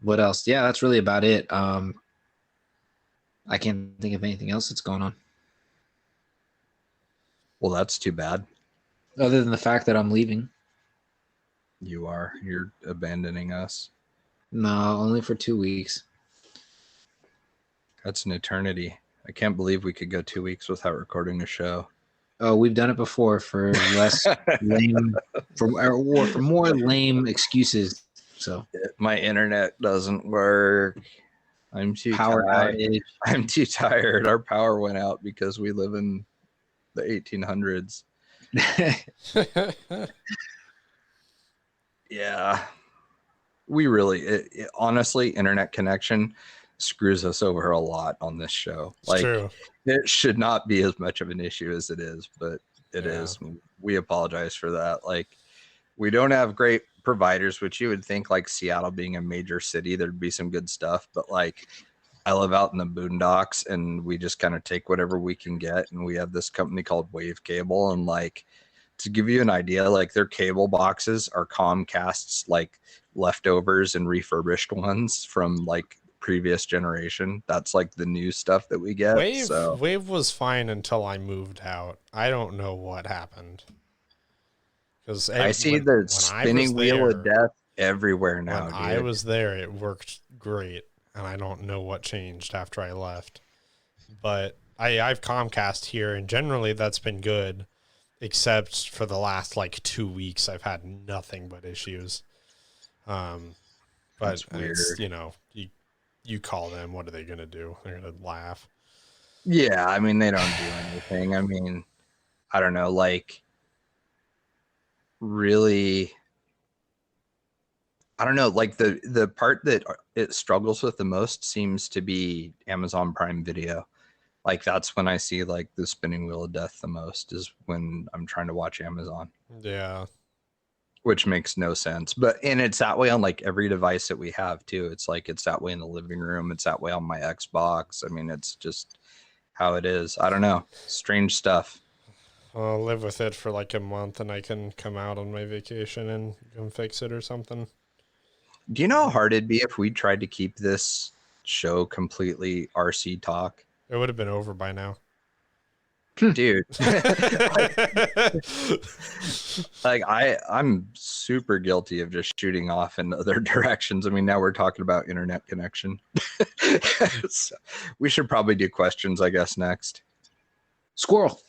What else? Yeah, that's really about it. I can't think of anything else that's going on. Well, that's too bad. Other than the fact that I'm leaving. You're abandoning us. No, only for 2 weeks. That's an eternity. I can't believe we could go 2 weeks without recording a show. Oh, we've done it before for less lame, for more lame excuses. So my internet doesn't work. I'm too power tired. outage. I'm too tired. Our power went out because we live in the 1800s. Yeah, we really honestly, internet connection screws us over a lot on this show. It's true. It should not be as much of an issue as it is, but it is. We apologize for that. Like, we don't have great providers, which you would think, like Seattle being a major city, there'd be some good stuff, but like, I live out in the boondocks and we just kind of take whatever we can get. And we have this company called Wave Cable. And like, to give you an idea, like their cable boxes are Comcast's like leftovers and refurbished ones from like previous generation. That's like the new stuff that we get. Wave was fine until I moved out. I don't know what happened. Because I see the spinning wheel of death everywhere now. When I was there, it worked great. And I don't know what changed after I left. But I've Comcast here, and generally that's been good, except for the last like 2 weeks I've had nothing but issues. But it's, you know, you call them, what are they going to do? They're going to laugh. Yeah, I mean, they don't do anything. I mean, I don't know, like, really... I don't know, like the part that it struggles with the most seems to be Amazon Prime Video. Like, that's when I see like the spinning wheel of death the most, is when I'm trying to watch Amazon. Yeah. Which makes no sense. And it's that way on like every device that we have too. It's like, it's that way in the living room. It's that way on my Xbox. I mean, it's just how it is. I don't know. Strange stuff. I'll live with it for like a month and I can come out on my vacation and come fix it or something. Do you know how hard it'd be if we tried to keep this show completely RC talk? It would have been over by now. Dude. like I'm super guilty of just shooting off in other directions. I mean, now we're talking about internet connection. So we should probably do questions, I guess, next. Squirrel.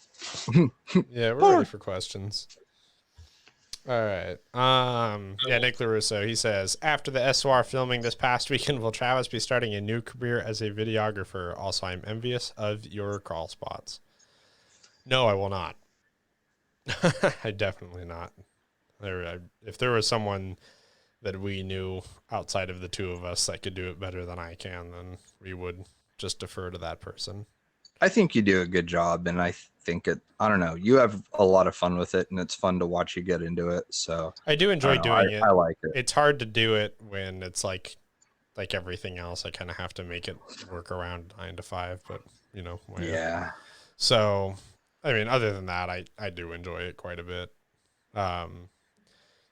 Yeah, we're ready for questions. All right. Yeah, Nick LaRusso, he says, after the SOR filming this past weekend, will Travis be starting a new career as a videographer? Also, I'm envious of your crawl spots. No, I will not. I definitely not. If there was someone that we knew outside of the two of us that could do it better than I can, then we would just defer to that person. I think you do a good job, and I think I don't know, you have a lot of fun with it, and it's fun to watch you get into it. So I do enjoy doing it. I like it. It's hard to do it when it's like everything else. I kind of have to make it work around 9 to 5, but you know. Yeah. So, I mean, other than that, I do enjoy it quite a bit. Yeah,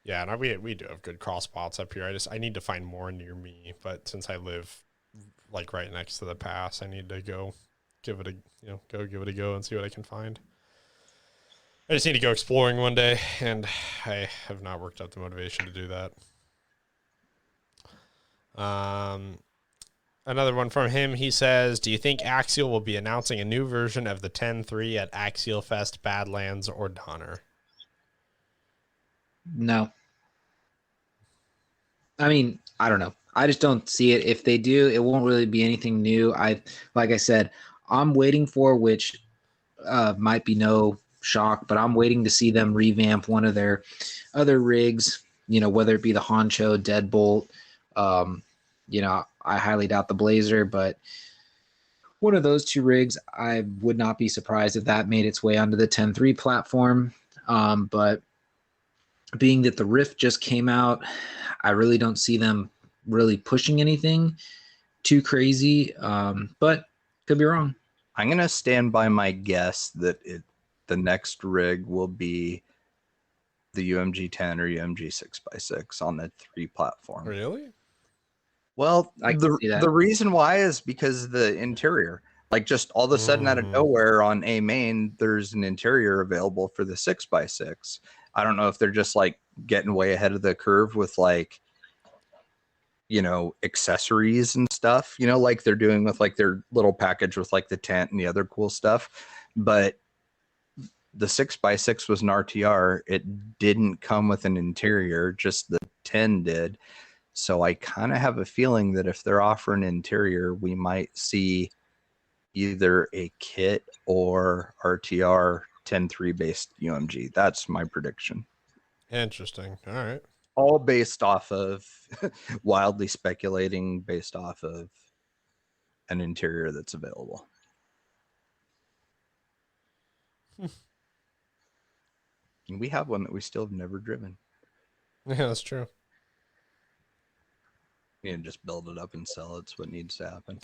and we do have good crawl spots up here. I need to find more near me, but since I live like right next to the pass, I need to go give it a go and see what I can find. I just need to go exploring one day, and I have not worked out the motivation to do that. Another one from him, he says, do you think Axial will be announcing a new version of the 10.3 at Axial Fest, Badlands, or Donner? No. I mean, I don't know. I just don't see it. If they do, it won't really be anything new. Like I said, I'm waiting for, which might be no shock, but I'm waiting to see them revamp one of their other rigs, you know, whether it be the Honcho, Deadbolt, you know, I highly doubt the Blazer, but one of those two rigs, I would not be surprised if that made its way onto the 10.3 platform. But being that the Rift just came out, I really don't see them really pushing anything too crazy, but could be wrong. I'm going to stand by my guess that the next rig will be the UMG 10 or UMG 6x6 on the 3 platform. Really? Well, the reason why is because the interior, like just all of a sudden out of nowhere on A main, there's an interior available for the 6x6. I don't know if they're just like getting way ahead of the curve with like, you know, accessories and stuff, you know, like they're doing with like their little package with like the tent and the other cool stuff. But the 6x6 was an RTR. It didn't come with an interior, just the 10 did. So I kind of have a feeling that if they're offering interior, we might see either a kit or RTR 10.3 based UMG. That's my prediction. Interesting. All right. All based off of wildly speculating, based off of an interior that's available. And we have one that we still have never driven. Yeah, that's true. You can just build it up and sell it. It's what needs to happen.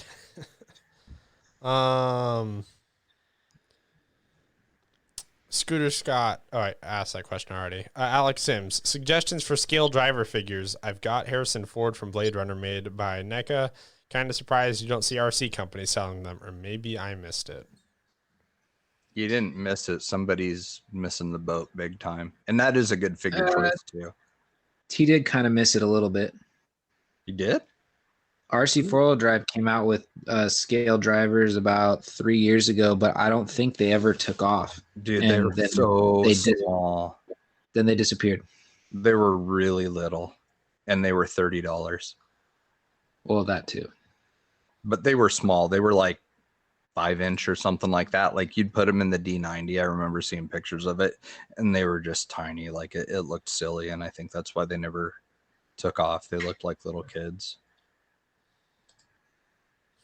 Scooter Scott. Oh, I asked that question already. Alex Sims. Suggestions for scale driver figures. I've got Harrison Ford from Blade Runner made by NECA. Kind of surprised you don't see RC companies selling them, or maybe I missed it. You didn't miss it. Somebody's missing the boat big time. And that is a good figure choice, too. He did kind of miss it a little bit. You did? RC four-wheel drive came out with scale drivers about 3 years ago, but I don't think they ever took off. Dude, they were so small. Then they disappeared. They were really little, and they were $30. Well, that too. But they were small. They were like 5-inch or something like that. Like you'd put them in the D90. I remember seeing pictures of it, and they were just tiny. Like it looked silly, and I think that's why they never took off. They looked like little kids.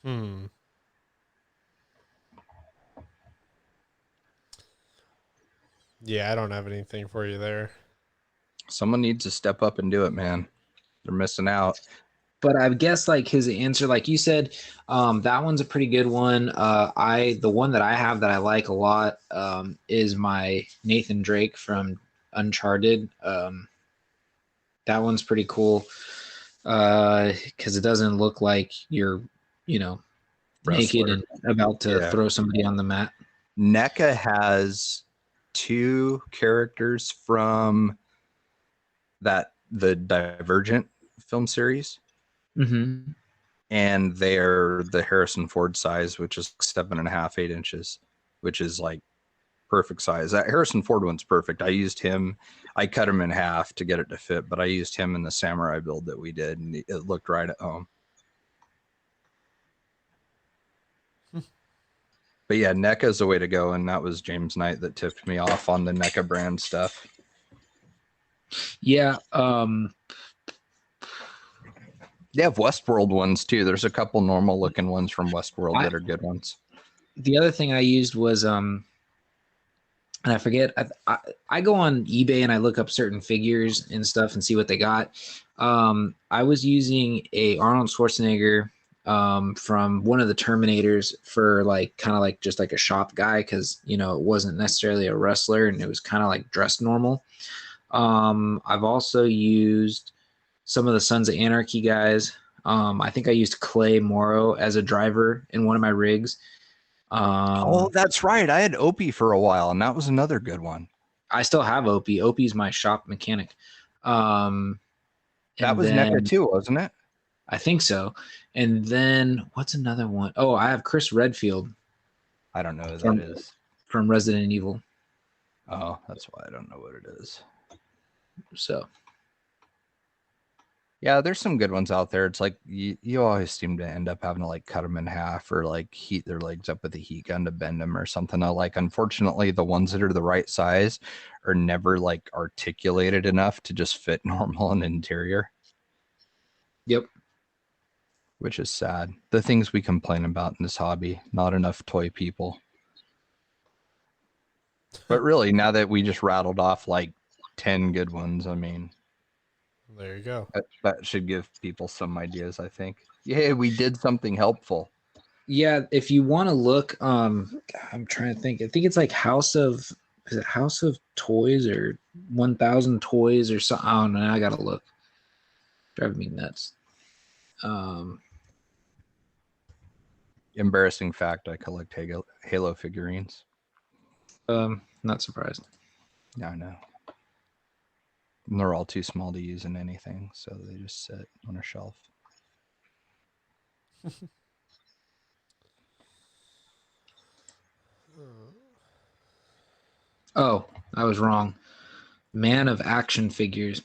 Yeah, I don't have anything for you there. Someone needs to step up and do it, man. They're missing out. But I guess like his answer, like you said, that one's a pretty good one. The one that I have that I like a lot is my Nathan Drake from Uncharted. That one's pretty cool because it doesn't look like you're, naked and about to throw somebody on the mat. NECA has 2 characters from the Divergent film series. Mm-hmm. And they're the Harrison Ford size, which is 7.5, 8 inches, which is like perfect size. That Harrison Ford one's perfect. I used him. I cut him in half to get it to fit, but I used him in the Samurai build that we did, and it looked right at home. But yeah, NECA is the way to go, and that was James Knight that tipped me off on the NECA brand stuff. Yeah. They have Westworld ones too. There's a couple normal looking ones from Westworld that are good ones. The other thing I used was and I forget. I go on eBay and I look up certain figures and stuff and see what they got. I was using a Arnold Schwarzenegger from one of the Terminators for like kind of like just like a shop guy because it wasn't necessarily a wrestler and it was kind of like dressed normal. I've also used some of the Sons of Anarchy guys. I think I used Clay Morrow as a driver in one of my rigs. That's right. I had Opie for a while, and that was another good one. I still have Opie. Opie's my shop mechanic. That was NECA too, wasn't it? I think so. And then what's another one? Oh, I have Chris Redfield. I don't know who that is. From Resident Evil. Oh, that's why I don't know what it is. So. Yeah, there's some good ones out there. It's like you always seem to end up having to like cut them in half or like heat their legs up with a heat gun to bend them or something. Like, unfortunately, the ones that are the right size are never like articulated enough to just fit normal in interior. Yep. Which is sad. The things we complain about in this hobby, not enough toy people. But really, now that we just rattled off like 10 good ones, I mean, there you go. That should give people some ideas, I think. Yeah, we did something helpful. Yeah, if you want to look, I'm trying to think. I think it's like House of Toys or 1,000 Toys or something. I don't know. I gotta look. Driving me nuts. Embarrassing fact: I collect Halo figurines. Not surprised. Yeah, I know. And they're all too small to use in anything, so they just sit on a shelf. Oh, I was wrong. Man of Action figures.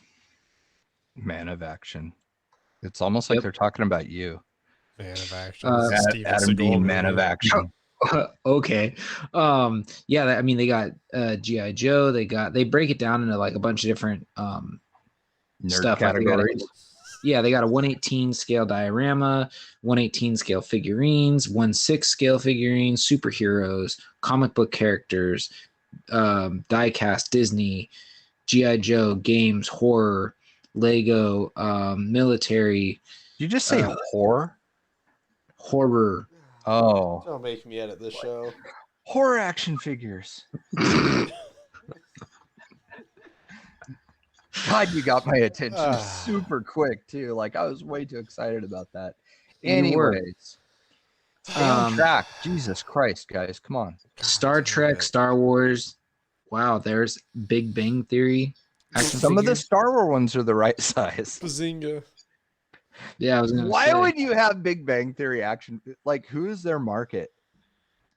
Man of Action. It's almost like they're talking about you. Man of Action. Adam Dean, Man of Action. Okay. Yeah, they got G.I. Joe. They break it down into like a bunch of different nerd categories. Yeah, they got a 1/18 scale diorama, 1/18 scale figurines, 1/6 scale figurines, superheroes, comic book characters, diecast Disney, G.I. Joe, games, horror, Lego, military. Did you just say horror? Horror. Oh, Don't make me edit this show. horror action figures. God, you got my attention super quick too. Like I was way too excited about that. Anyways, stay on track. Jesus Christ, guys, come on. Star Trek, Star Wars. Wow, there's Big Bang Theory. Some of the Star Wars ones are the right size. Bazinga. Yeah, I was gonna Why say. would you have Big Bang Theory action? Like, who is their market?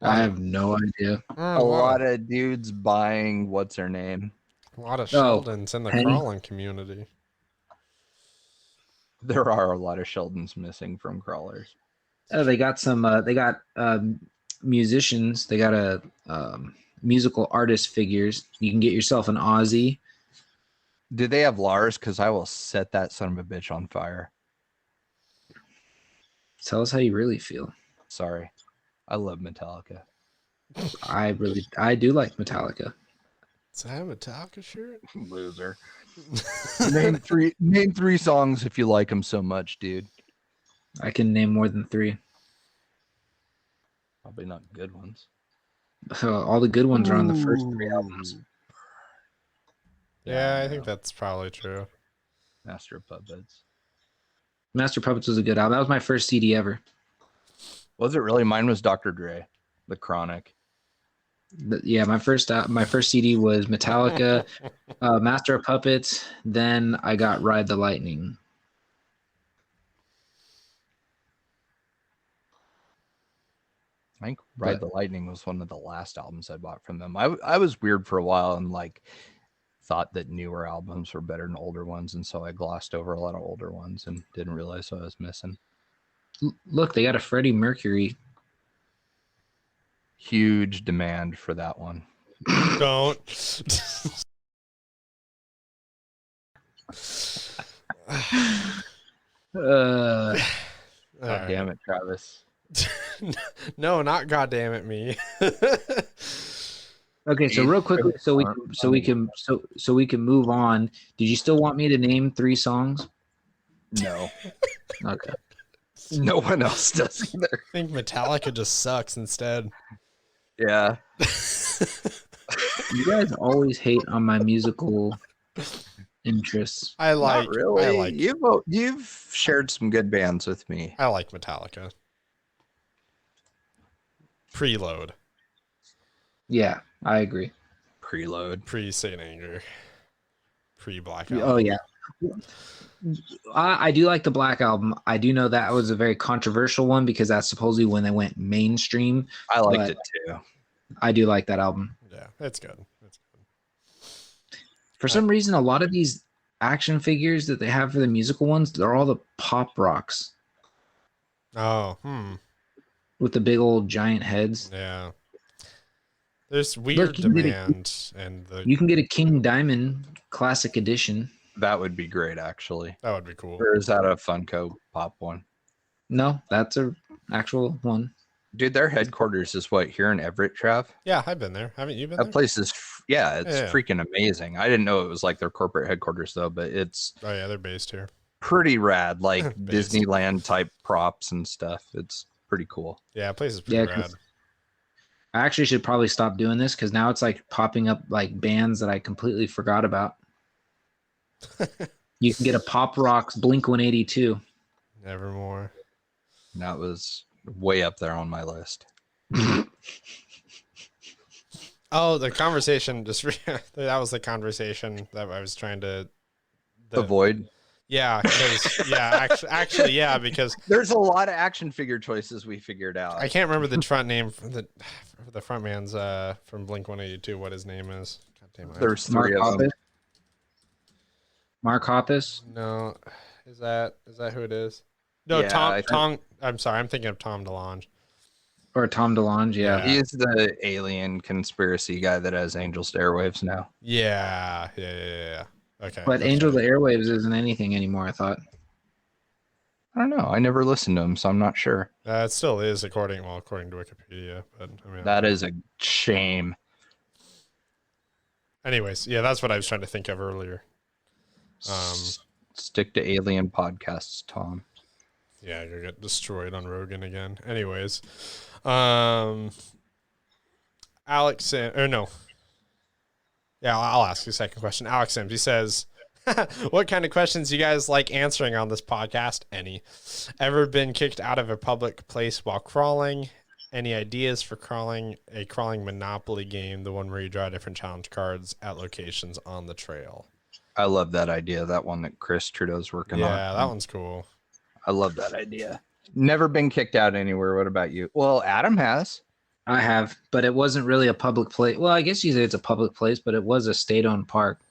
I have no idea. A lot of dudes buying what's her name? A lot of Sheldons in the Penny. crawling community. There are a lot of Sheldons missing from crawlers. They got some. They got musicians. They got a musical artist figures. You can get yourself an Aussie. Did they have Lars? Because I will set that son of a bitch on fire. Tell us how you really feel. Sorry, I love Metallica. I do like Metallica. Is that a Metallica shirt? Loser. Name three songs if you like them so much, dude. I can name more than 3. Probably not good ones. All the good ones are on the first 3 albums. Yeah, I think that's probably true. Master of Puppets. Master Puppets was a good album. That was my first CD ever. Was it really? Mine was Dr. Dre, The Chronic. Yeah, my first CD was Metallica, Master of Puppets. Then I got Ride the Lightning. I think Ride the Lightning was one of the last albums I bought from them. I was weird for a while and like thought that newer albums were better than older ones, and so I glossed over a lot of older ones and didn't realize what I was missing. Look, they got a Freddie Mercury. Huge demand for that one. Don't. God damn it, Travis. No, not goddamn it me. Okay, so real quickly, so we can move on. Did you still want me to name 3 songs? No. Okay. No one else does either. I think Metallica just sucks instead. Yeah. You guys always hate on my musical interests. I like. Not really. I like. You've shared some good bands with me. I like Metallica. Preload. Yeah, I agree. Preload. Pre-Saint Anger. Pre-Black Album. Oh yeah. I do like the Black Album. I do know that was a very controversial one because that's supposedly when they went mainstream. I liked it too. I do like that album. Yeah, it's good. It's good. For some reason, a lot of these action figures that they have for the musical ones, they're all the pop rocks Oh, with the big old giant heads. yeah. There's weird demand, and You can get a King Diamond Classic Edition. That would be great, actually. that would be cool. Or is that a Funko Pop one? No, that's a actual one. Dude, their headquarters is what, here in Everett, Trav? Yeah, I've been there. Haven't you been That there? place is, it's Yeah. freaking amazing. I didn't know it was like their corporate headquarters, though, but it's Oh yeah, they're based here. pretty rad, like Based. Disneyland type props and stuff. It's pretty cool. Yeah, place is pretty rad. I actually should probably stop doing this because now it's like popping up like bands that I completely forgot about. You can get a Pop Rocks Blink 182. Nevermore. That was way up there on my list. Oh, the conversation just that was the conversation that I was trying to Avoid. Yeah, actually, yeah, because There's a lot of action figure choices we figured out. I can't remember the front name for the front man's from Blink 182. What his name is? God damn it. There's 3 of them. Mark Hoppus? No, is that who it is? No, Yeah, Tom. I'm sorry, I'm thinking of Tom DeLonge. Or Tom DeLonge, yeah. He's the alien conspiracy guy that has Angels to Airwaves now. Yeah. Okay. But that's Angel of right. the Airwaves isn't anything anymore, I thought. I don't know. I never listened to him, so I'm not sure. It still is according to Wikipedia, but I mean, That is a shame. Anyways, yeah, that's what I was trying to think of earlier. Stick to alien podcasts, Tom. Yeah, you're gonna get destroyed on Rogan again. Anyways, Alex, or no. Yeah, I'll ask you a second question. Alex Sims, he says, what kind of questions you guys like answering on this podcast? Any? Ever been kicked out of a public place while crawling? Any ideas for a crawling Monopoly game, the one where you draw different challenge cards at locations on the trail? I love that idea. That one that Chris Trudeau's working on. Yeah, that one's cool. I love that idea. Never been kicked out anywhere. What about you? Well, Adam has. I have, but it wasn't really a public place. Well, I guess you say it's a public place, but it was a state-owned park.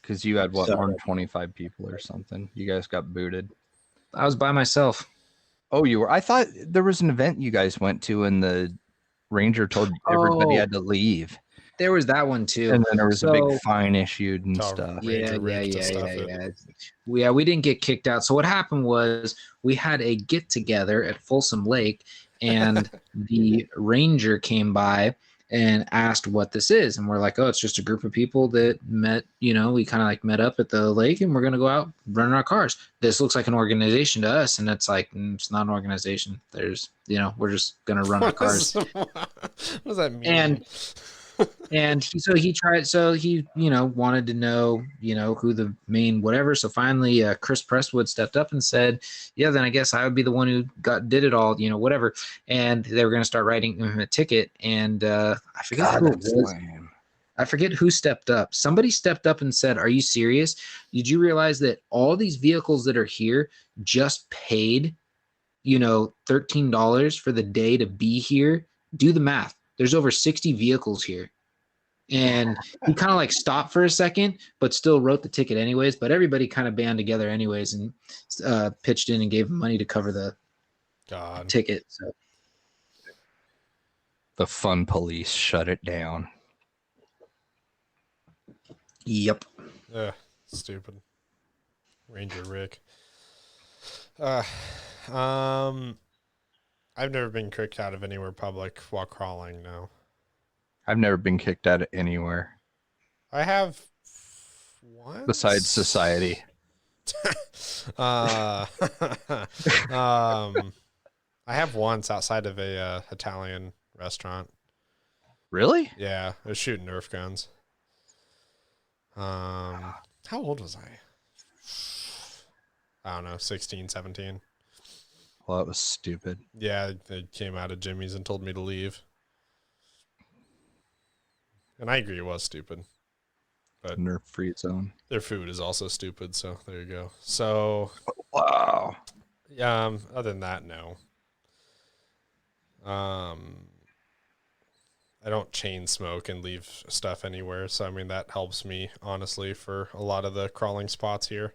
Because you had, what, more than 25 people or something. You guys got booted. I was by myself. Oh, you were? I thought there was an event you guys went to and the ranger told everybody had to leave. There was that one too. And then there was a big fine issued and stuff. Yeah. We didn't get kicked out. So what happened was we had a get together at Folsom Lake, and the ranger came by and asked what this is, and we're like, oh, it's just a group of people that met. We kind of like met up at the lake, and we're gonna go out running our cars. This looks like an organization to us, and it's like it's not an organization. There's we're just gonna run our cars. What does that mean? And so he wanted to know who the main whatever. So finally Chris Presswood stepped up and said, yeah, then I guess I would be the one who did it all, whatever. And they were going to start writing him a ticket, and I forget who it was. I forget who stepped up. Somebody stepped up and said, are you serious? Did you realize that all these vehicles that are here just paid $13 for the day to be here? Do the math. There's over 60 vehicles here. And he kind of like stopped for a second, but still wrote the ticket anyways. But everybody kind of band together anyways and pitched in and gave him money to cover the ticket. So the fun police shut it down. Yep. Stupid. Ranger Rick. I've never been kicked out of anywhere public while crawling, no. I've never been kicked out of anywhere. I have once. Besides society. I have once outside of a Italian restaurant. Really? Yeah, I was shooting Nerf guns. How old was I? I don't know, 16, 17. Well, that was stupid. Yeah, they came out of Jimmy's and told me to leave. And I agree it was stupid. But Nerf free zone. Their food is also stupid, so there you go. So wow. Other than that, no. I don't chain smoke and leave stuff anywhere, so I mean that helps me honestly for a lot of the crawling spots here.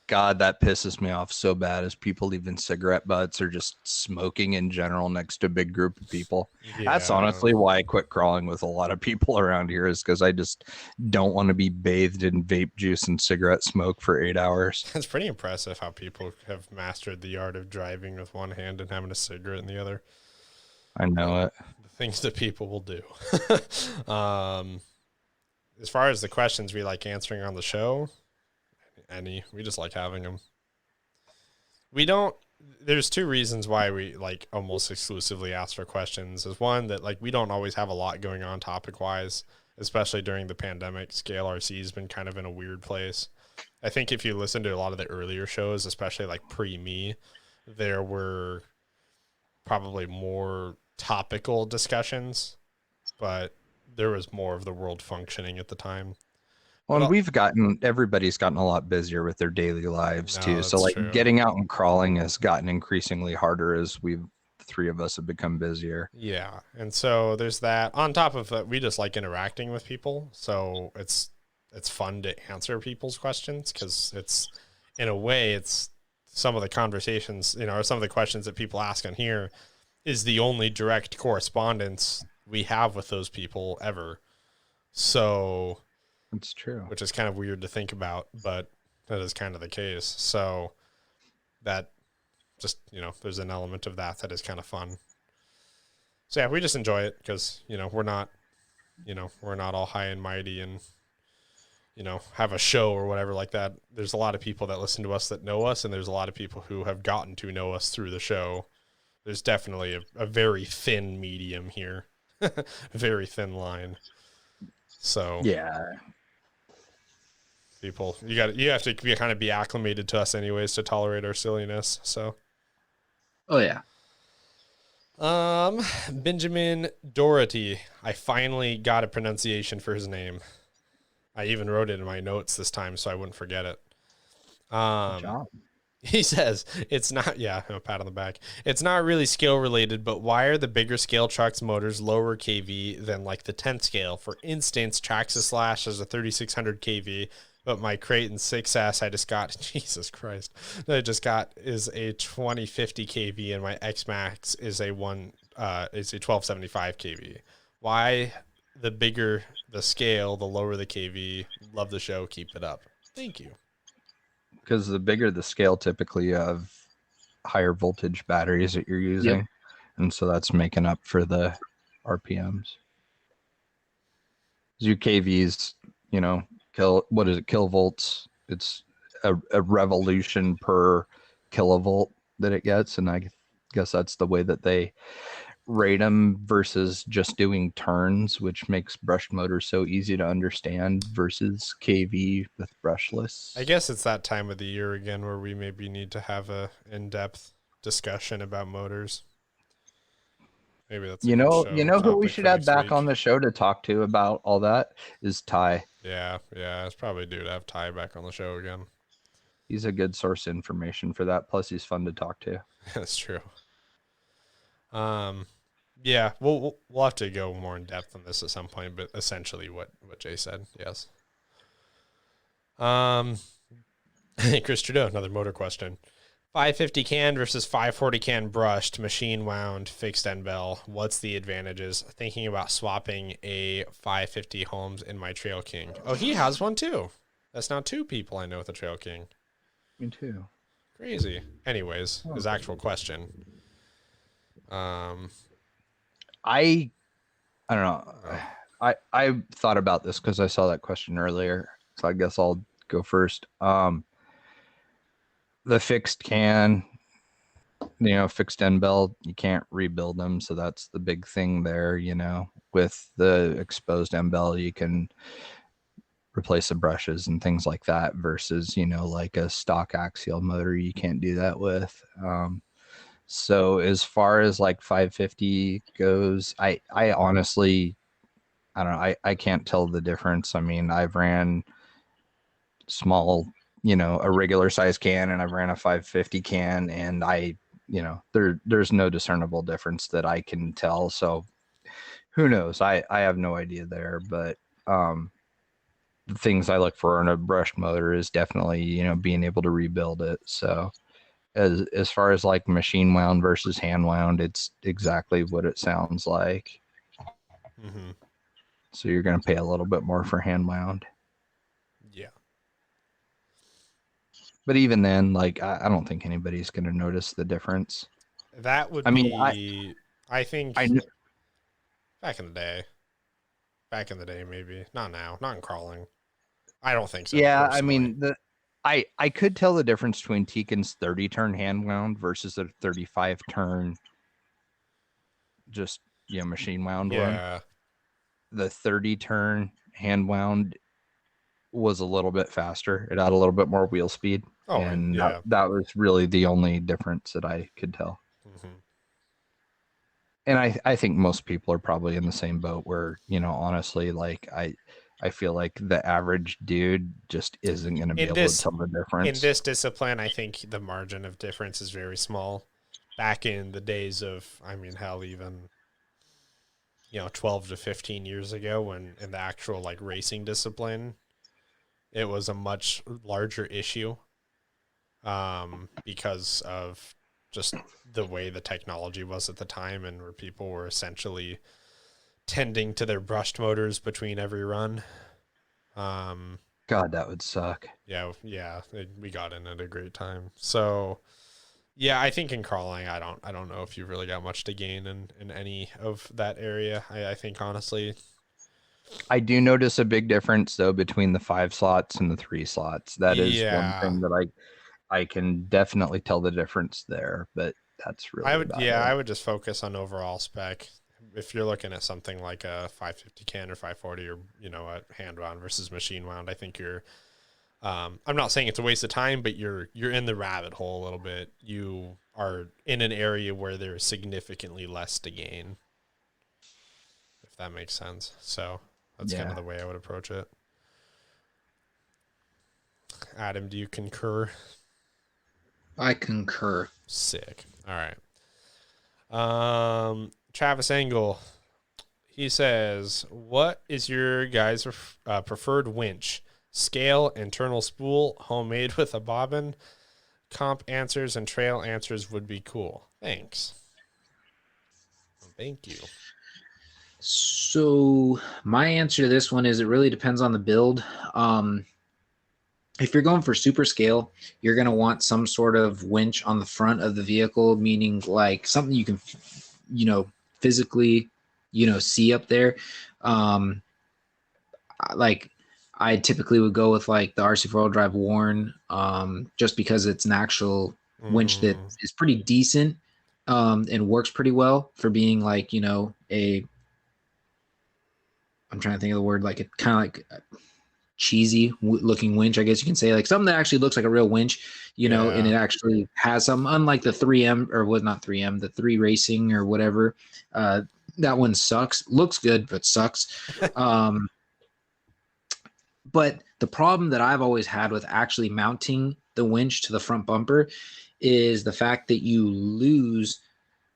God, that pisses me off so bad as people leaving cigarette butts or just smoking in general next to a big group of people. Yeah. That's honestly why I quit crawling with a lot of people around here, is because I just don't want to be bathed in vape juice and cigarette smoke for 8 hours. It's pretty impressive how people have mastered the art of driving with one hand and having a cigarette in the other. I know it. The things that people will do. As far as the questions we like answering on the show, we just like having them. There's two reasons why we like almost exclusively ask for questions. Is one that like we don't always have a lot going on topic wise, especially during the pandemic. Scale RC has been kind of in a weird place. I think if you listen to a lot of the earlier shows, especially like pre-me, there were probably more topical discussions, but there was more of the world functioning at the time. Well, and everybody's gotten a lot busier with their daily lives too. So like getting out and crawling has gotten increasingly harder as the three of us have become busier. Yeah. And so there's that. On top of that, we just like interacting with people. So it's fun to answer people's questions because it's, in a way, it's some of the conversations, or some of the questions that people ask on here is the only direct correspondence we have with those people ever. So it's true, which is kind of weird to think about, but that is kind of the case. So that just, there's an element of that is kind of fun. So yeah, we just enjoy it because, we're not all high and mighty and, have a show or whatever like that. There's a lot of people that listen to us that know us, and there's a lot of people who have gotten to know us through the show. There's definitely a very thin medium here, very thin line. So yeah, people, you have to kind of be acclimated to us anyways to tolerate our silliness. So, Oh yeah. Benjamin Doherty. I finally got a pronunciation for his name. I even wrote it in my notes this time so I wouldn't forget it. good job. He says it's not, a pat on the back. It's not really scale related, but why are the bigger scale trucks motors lower kV than like the 10th scale? For instance, Traxxas Slash has a 3600 kV, but my Creighton 6S I just got, Jesus Christ, that I just got is a 2050 kV, and my X Max is a 1275 kV. Why the bigger the scale, the lower the kV? Love the show. Keep it up. Thank you. Because the bigger the scale, typically you have higher voltage batteries that you're using. Yep. And so that's making up for the RPMs. Your KVs, kilovolts. It's a revolution per kilovolt that it gets. And I guess that's the way that they rate them versus just doing turns, which makes brushed motors so easy to understand versus KV with brushless. I guess it's that time of the year again where we maybe need to have a in-depth discussion about motors. Maybe that's who we should have back week. on the show to talk to about all that is Ty. Yeah, it's probably due to have Ty back on the show again. He's a good source of information for that. Plus, he's fun to talk to. That's true. Yeah, we'll have to go more in depth on this at some point, but essentially what Jay said, yes. Chris Trudeau, another motor question. 550 can versus 540 can brushed, machine wound, fixed end bell. What's the advantages? Thinking about swapping a 550 Holmes in my Trail King. Oh, he has one too. That's now two people I know with a Trail King. Me too. Crazy. Anyways, his actual question. I don't know. I thought about this because I saw that question earlier, so I guess I'll go first. The fixed can, fixed end bell, you can't rebuild them, so that's the big thing there. With the exposed end bell, you can replace the brushes and things like that versus like a stock axial motor, you can't do that with. So as far as like 550 goes, I honestly, I don't know. I can't tell the difference. I mean, I've ran small, a regular size can, and I've ran a 550 can, and there's no discernible difference that I can tell. So who knows? I have no idea there, but the things I look for in a brushed motor is definitely, being able to rebuild it. So as far as like machine wound versus hand wound, it's exactly what it sounds like. Mm-hmm. So you're going to pay a little bit more for hand wound. Yeah. But even then, like, I don't think anybody's going to notice the difference. That would I think back in the day, maybe not now, not in crawling. I don't think so. Yeah. Personally. I mean, I could tell the difference between Tekin's 30 turn hand wound versus a 35 turn, just, machine wound one. The 30 turn hand wound was a little bit faster. It had a little bit more wheel speed. Oh, and yeah. that was really the only difference that I could tell. Mm-hmm. And I think most people are probably in the same boat where, honestly, like I feel like the average dude just isn't going to be able to tell the difference. In this discipline, I think the margin of difference is very small. Back in the days of, hell, even 12 to 15 years ago, when in the actual like racing discipline, it was a much larger issue because of just the way the technology was at the time, and where people were essentially tending to their brushed motors between every run. God, that would suck. Yeah, we got in at a great time. So Yeah, I think in crawling, I don't know if you've really got much to gain in any of that area. I think honestly, I do notice a big difference though between the 5 slots and the 3 slots. That is one yeah, thing that I can definitely tell the difference there, but that's really about it. I would just focus on overall spec. If you're looking at something like a 550 can or 540 or, a hand wound versus machine wound, I think you're, I'm not saying it's a waste of time, but you're in the rabbit hole a little bit. You are in an area where there's significantly less to gain, if that makes sense. So that's kind of the way I would approach it. Adam, do you concur? I concur. Sick. All right. Travis Engel, he says, what is your guys' preferred winch? Scale, internal spool, homemade with a bobbin? Comp answers and trail answers would be cool. Thanks. Thank you. So my answer to this one is it really depends on the build. If you're going for super scale, you're going to want some sort of winch on the front of the vehicle, meaning like something you can, physically, see up there. Like I typically would go with like the RC4 drive Warn, just because it's an actual winch that is pretty decent, and works pretty well for being like, I'm trying to think of the word, like it kind of like cheesy looking winch, I guess you can say, like something that actually looks like a real winch, and it actually has some, unlike the 3M or what, not 3M, the 3 Racing or whatever. That one sucks. Looks good, but sucks. But the problem that I've always had with actually mounting the winch to the front bumper is the fact that you lose,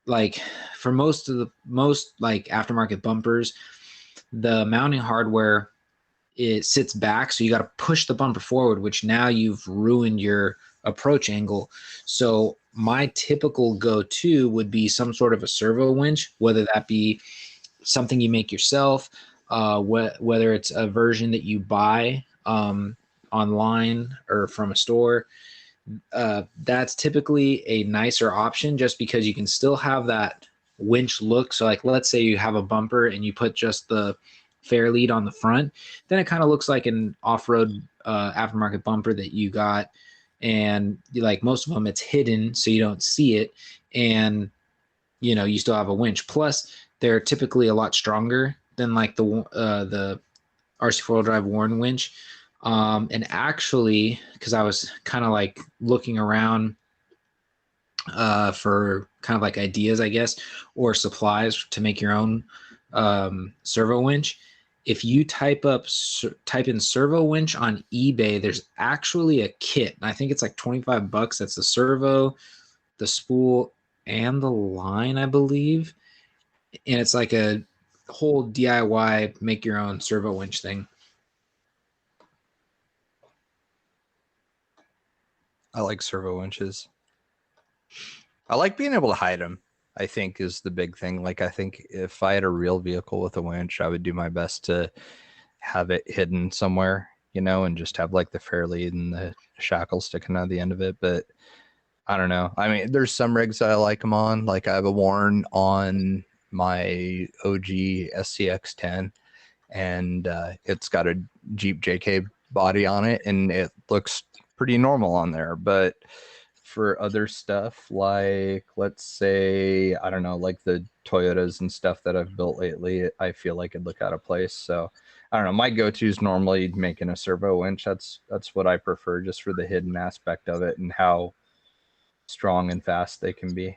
like for most like aftermarket bumpers, the mounting hardware, it sits back, so you got to push the bumper forward, which now you've ruined your approach angle. So my typical go-to would be some sort of a servo winch, whether that be something you make yourself, whether it's a version that you buy online or from a store. That's typically a nicer option just because you can still have that winch look. So like, let's say you have a bumper and you put just the fair lead on the front, then it kind of looks like an off-road aftermarket bumper that you got, and like most of them it's hidden so you don't see it, and you still have a winch. Plus they're typically a lot stronger than like the RC4 drive Warn winch. And actually, because I was kind of like looking around for kind of like ideas, I guess, or supplies to make your own servo winch. If you type in servo winch on eBay, there's actually a kit. And I think it's like $25. That's the servo, the spool, and the line, I believe. And it's like a whole DIY make your own servo winch thing. I like servo winches. I like being able to hide them, I think, is the big thing. Like, I think if I had a real vehicle with a winch, I would do my best to have it hidden somewhere, and just have like the fair lead and the shackle sticking out the end of it. But I don't know. I mean, there's some rigs that I like them on. Like I have a Warn on my OG SCX10, and it's got a Jeep JK body on it, and it looks pretty normal on there. But for other stuff, like let's say, I don't know, like the Toyotas and stuff that I've built lately, I feel like it'd look out of place. So I don't know, my go-to is normally making a servo winch. That's what I prefer, just for the hidden aspect of it and how strong and fast they can be.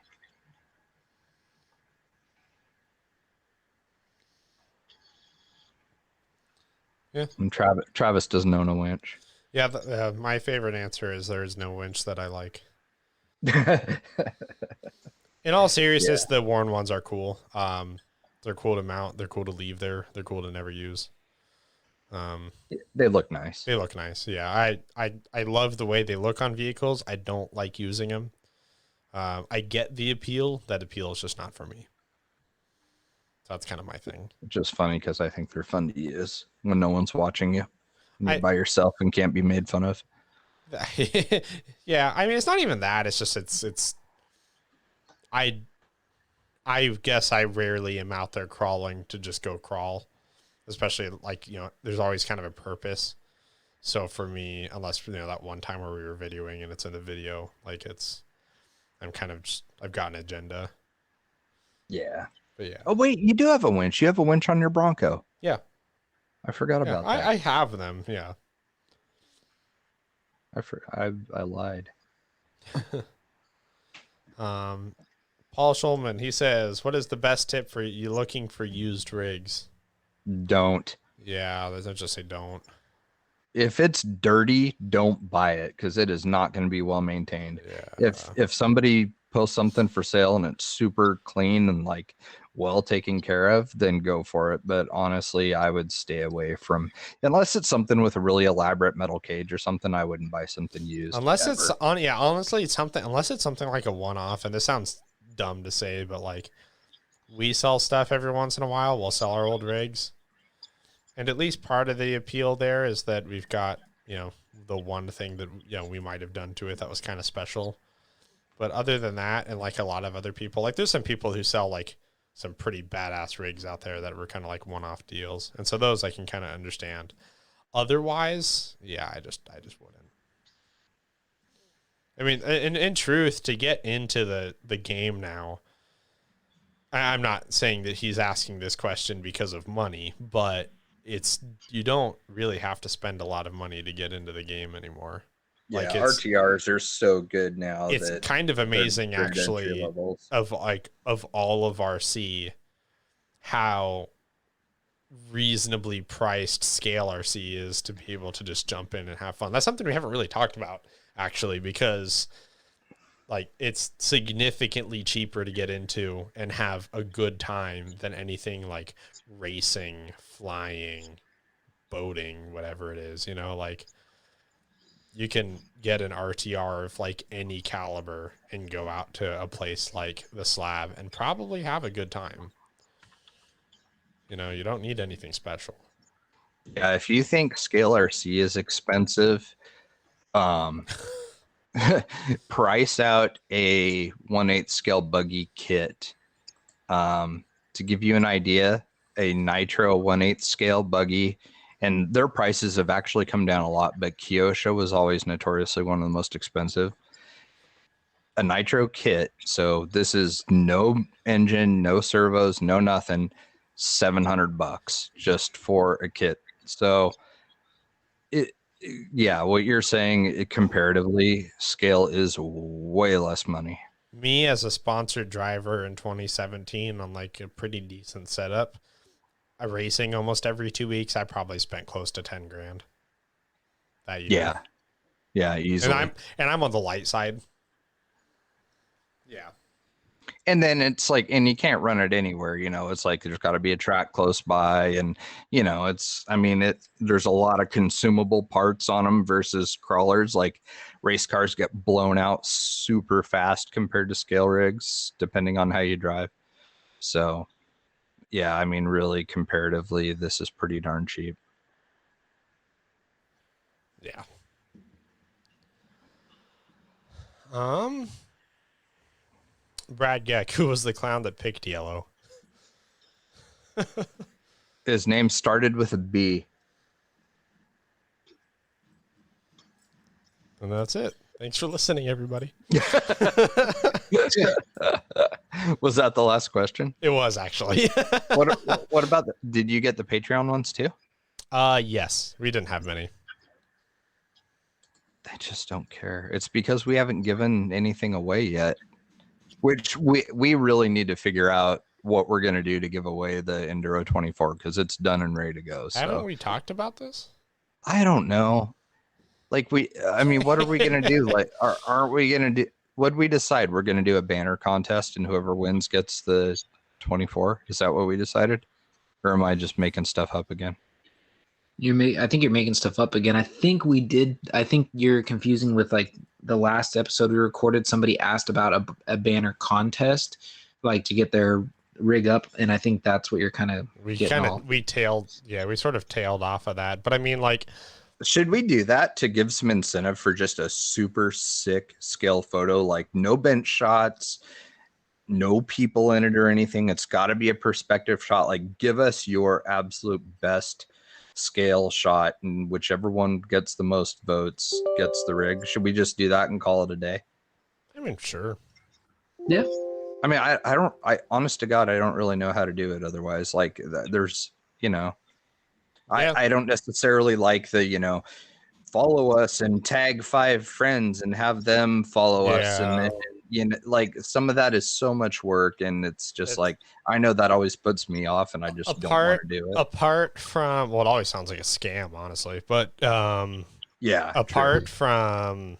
Yeah. And Travis doesn't own a winch. Yeah, my favorite answer is there is no winch that I like. In all seriousness, the Warn ones are cool. They're cool to mount. They're cool to leave there. They're cool to never use. They look nice. They look nice. Yeah, I love the way they look on vehicles. I don't like using them. I get the appeal. That appeal is just not for me. So that's kind of my thing. Just funny because I think they're fun to use when no one's watching you. You're by yourself and can't be made fun of. Yeah, I mean, it's not even that. It's just it's I guess I rarely am out there crawling to just go crawl, especially like, there's always kind of a purpose. So for me, unless, that one time where we were videoing and it's in the video, like I'm kind of just, I've got an agenda. Yeah. But yeah. Oh, wait, you do have a winch. You have a winch on your Bronco. Yeah. I forgot about that. I have them. Yeah. I lied. Paul Schulman, he says, what is the best tip for you looking for used rigs? Don't. Yeah, let's just say don't. If it's dirty, don't buy it because it is not going to be well maintained. Yeah. If somebody posts something for sale and it's super clean and like well taken care of, then go for it. But honestly, I would stay away from, unless it's something with a really elaborate metal cage or something. I wouldn't buy something used. Unless it's on, honestly, it's something. Unless it's something like a one-off, and this sounds dumb to say, but like we sell stuff every once in a while. We'll sell our old rigs. And at least part of the appeal there is that we've got, the one thing that, we might have done to it that was kind of special. But other than that, and like a lot of other people, like there's some people who sell like some pretty badass rigs out there that were kind of like one-off deals. And so those I can kind of understand. Otherwise, yeah, I just wouldn't. I mean, in truth, to get into the game now, I'm not saying that he's asking this question because of money, but you don't really have to spend a lot of money to get into the game anymore. Yeah, like RTRs are so good now. It's kind of amazing, actually, of all of RC, how reasonably priced scale RC is to be able to just jump in and have fun. That's something we haven't really talked about, actually, because like it's significantly cheaper to get into and have a good time than anything like racing, flying, boating, whatever it is, like you can get an RTR of like any caliber and go out to a place like the Slab and probably have a good time. You don't need anything special. Yeah, if you think scale RC is expensive, price out a 1/8 scale buggy kit. To give you an idea, a Nitro 1/8 scale buggy, and their prices have actually come down a lot, but Kyosho was always notoriously one of the most expensive. A Nitro kit, so this is no engine, no servos, no nothing, $700 just for a kit. So yeah, what you're saying, comparatively, scale is way less money. Me as a sponsored driver in 2017 on like a pretty decent setup, racing almost every 2 weeks, I probably spent close to 10 grand that year. Yeah, easily. And I'm on the light side. Yeah. And then it's like, and you can't run it anywhere, it's like there's got to be a track close by, and there's a lot of consumable parts on them versus crawlers. Like race cars get blown out super fast compared to scale rigs, depending on how you drive. So yeah, really comparatively, this is pretty darn cheap. Yeah. Brad Geck, who was the clown that picked yellow? His name started with a B. And that's it. Thanks for listening, everybody. Was that the last question? It was, actually. What about did you get the Patreon ones too? Yes. We didn't have many. I just don't care. It's because we haven't given anything away yet. Which we really need to figure out what we're going to do to give away the Enduro 24 because it's done and ready to go. So. Haven't we talked about this? I don't know. Like what are we going to do? Like, aren't we going to do, what did we decide? We're going to do a banner contest and whoever wins gets the 24. Is that what we decided? Or am I just making stuff up again? I think you're making stuff up again. I think we did. I think you're confusing with like the last episode we recorded. Somebody asked about a banner contest, like to get their rig up, and I think that's what you're kind of. We sort of tailed off of that. But like, should we do that to give some incentive for just a super sick scale photo, like no bench shots, no people in it or anything. It's got to be a perspective shot. Like, give us your absolute best scale shot, and whichever one gets the most votes gets the rig. Should we just do that and call it a day? I mean, sure. Yeah. I mean, I honest to God, I don't really know how to do it otherwise. Like, there's, Yeah. I don't necessarily like the, follow us and tag 5 friends and have them follow us. And then, like, some of that is so much work, and it's just like, I know that always puts me off, and I just don't want to do it. Apart from, well, it always sounds like a scam, honestly, but yeah, apart from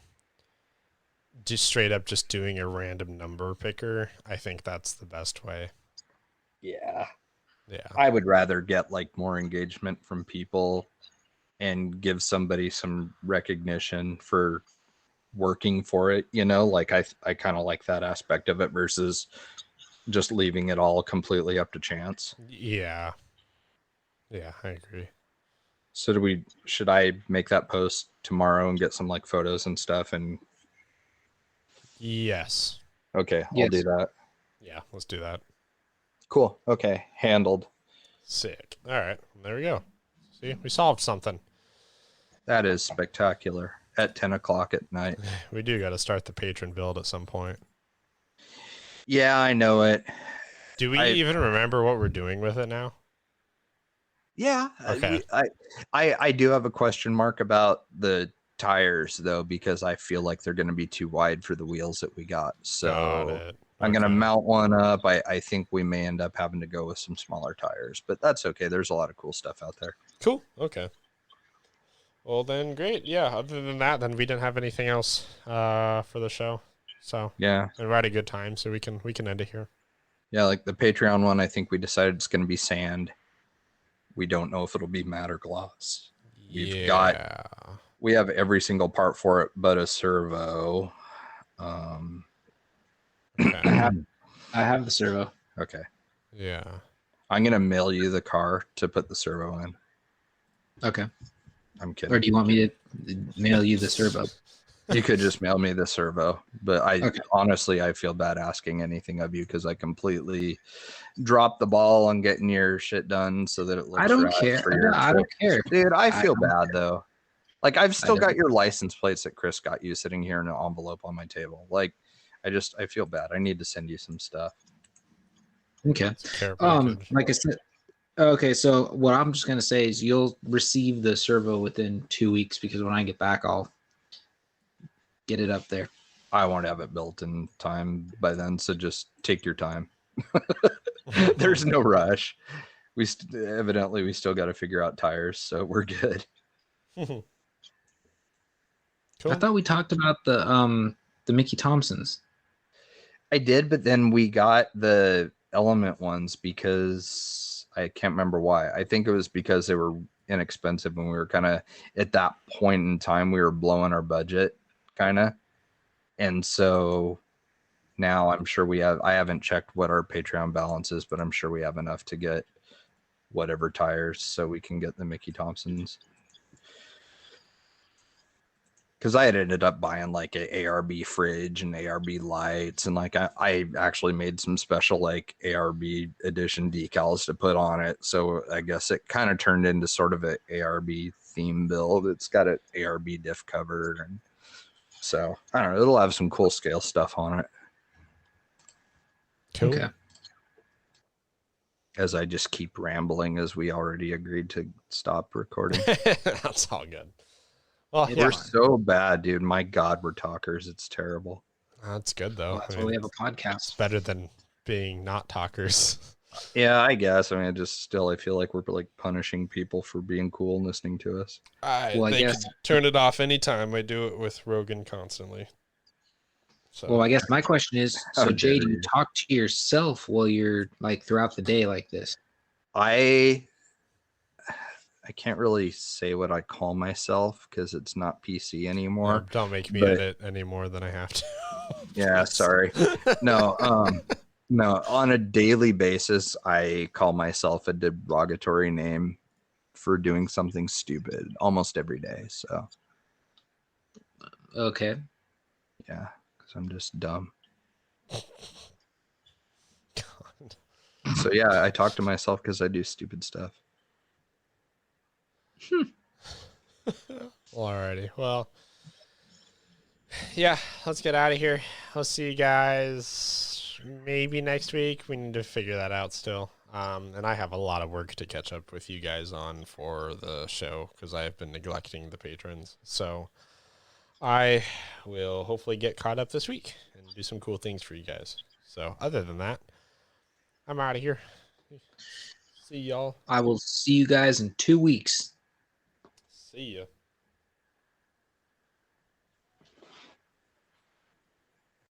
just straight up just doing a random number picker, I think that's the best way. Yeah. Yeah. I would rather get like more engagement from people and give somebody some recognition for working for it, like I kind of like that aspect of it versus just leaving it all completely up to chance. Yeah. Yeah, I agree. So should I make that post tomorrow and get some like photos and stuff? And yes. Okay, Yes. I'll do that. Yeah, let's do that. Cool. Okay, handled. Sick. All right, there we go. See, we solved something. That is spectacular. At 10 o'clock at night. We do got to start the patron build at some point. Yeah, I know it. Do we even remember what we're doing with it now? Yeah. Okay. I do have a question mark about the tires though, because I feel like they're going to be too wide for the wheels that we got. So I'm going to mount one up. I think we may end up having to go with some smaller tires, but that's okay. There's a lot of cool stuff out there. Cool. Okay. Well then, great. Yeah. Other than that, then we didn't have anything else for the show. So yeah, we're at a good time, so we can end it here. Yeah, like the Patreon one, I think we decided it's going to be sand. We don't know if it'll be matte or gloss. We have every single part for it but a servo. Okay. I have the servo. Okay. Yeah. I'm going to mail you the car to put the servo in. Okay. I'm kidding. Or do you want me to mail you the servo? You could just mail me the servo, but honestly, I feel bad asking anything of you because I completely dropped the ball on getting your shit done so that it looks. I don't care. I don't care, dude. I feel bad though. Like I've still got your license plates that Chris got you sitting here in an envelope on my table. Like, I feel bad. I need to send you some stuff. Okay. Like I said. Okay, so what I'm just gonna say is you'll receive the servo within 2 weeks because when I get back, I'll get it up there. I won't have it built in time by then, so just take your time. There's no rush. Evidently we still got to figure out tires, so we're good. Cool. I thought we talked about the Mickey Thompsons. I did, but then we got the Element ones because I can't remember why. I think it was because they were inexpensive and we were kind of at that point in time we were blowing our budget kind of. And so now I'm sure I haven't checked what our Patreon balance is, but I'm sure we have enough to get whatever tires so we can get the Mickey Thompsons. Because I had ended up buying like a ARB fridge and ARB lights, and like I actually made some special like ARB edition decals to put on it. So I guess it kind of turned into sort of a ARB theme build. It's got an ARB diff cover, and so I don't know. It'll have some cool scale stuff on it. Cool. Okay. As I just keep rambling, as we already agreed to stop recording. That's all good. Well, we're so bad, dude. My God, we're talkers. It's terrible. That's good though. Well, that's why we have a podcast. It's better than being not talkers. Yeah, I guess. I mean, I feel like we're like punishing people for being cool and listening to us. They can turn it off anytime. I do it with Rogan constantly. So. Well, I guess my question is, so Jay, do you talk to yourself while you're like throughout the day like this? I can't really say what I call myself because it's not PC anymore. Yeah, don't make me edit any more than I have to. Yeah, sorry. No, on a daily basis, I call myself a derogatory name for doing something stupid almost every day. So, okay. Yeah, because I'm just dumb. So yeah, I talk to myself because I do stupid stuff. Alrighty. Well, yeah, let's get out of here. I'll see you guys maybe next week. We need to figure that out still. And I have a lot of work to catch up with you guys on for the show because I have been neglecting the patrons. So I will hopefully get caught up this week and do some cool things for you guys. So other than that, I'm out of here. See y'all. I will see you guys in 2 weeks. See ya.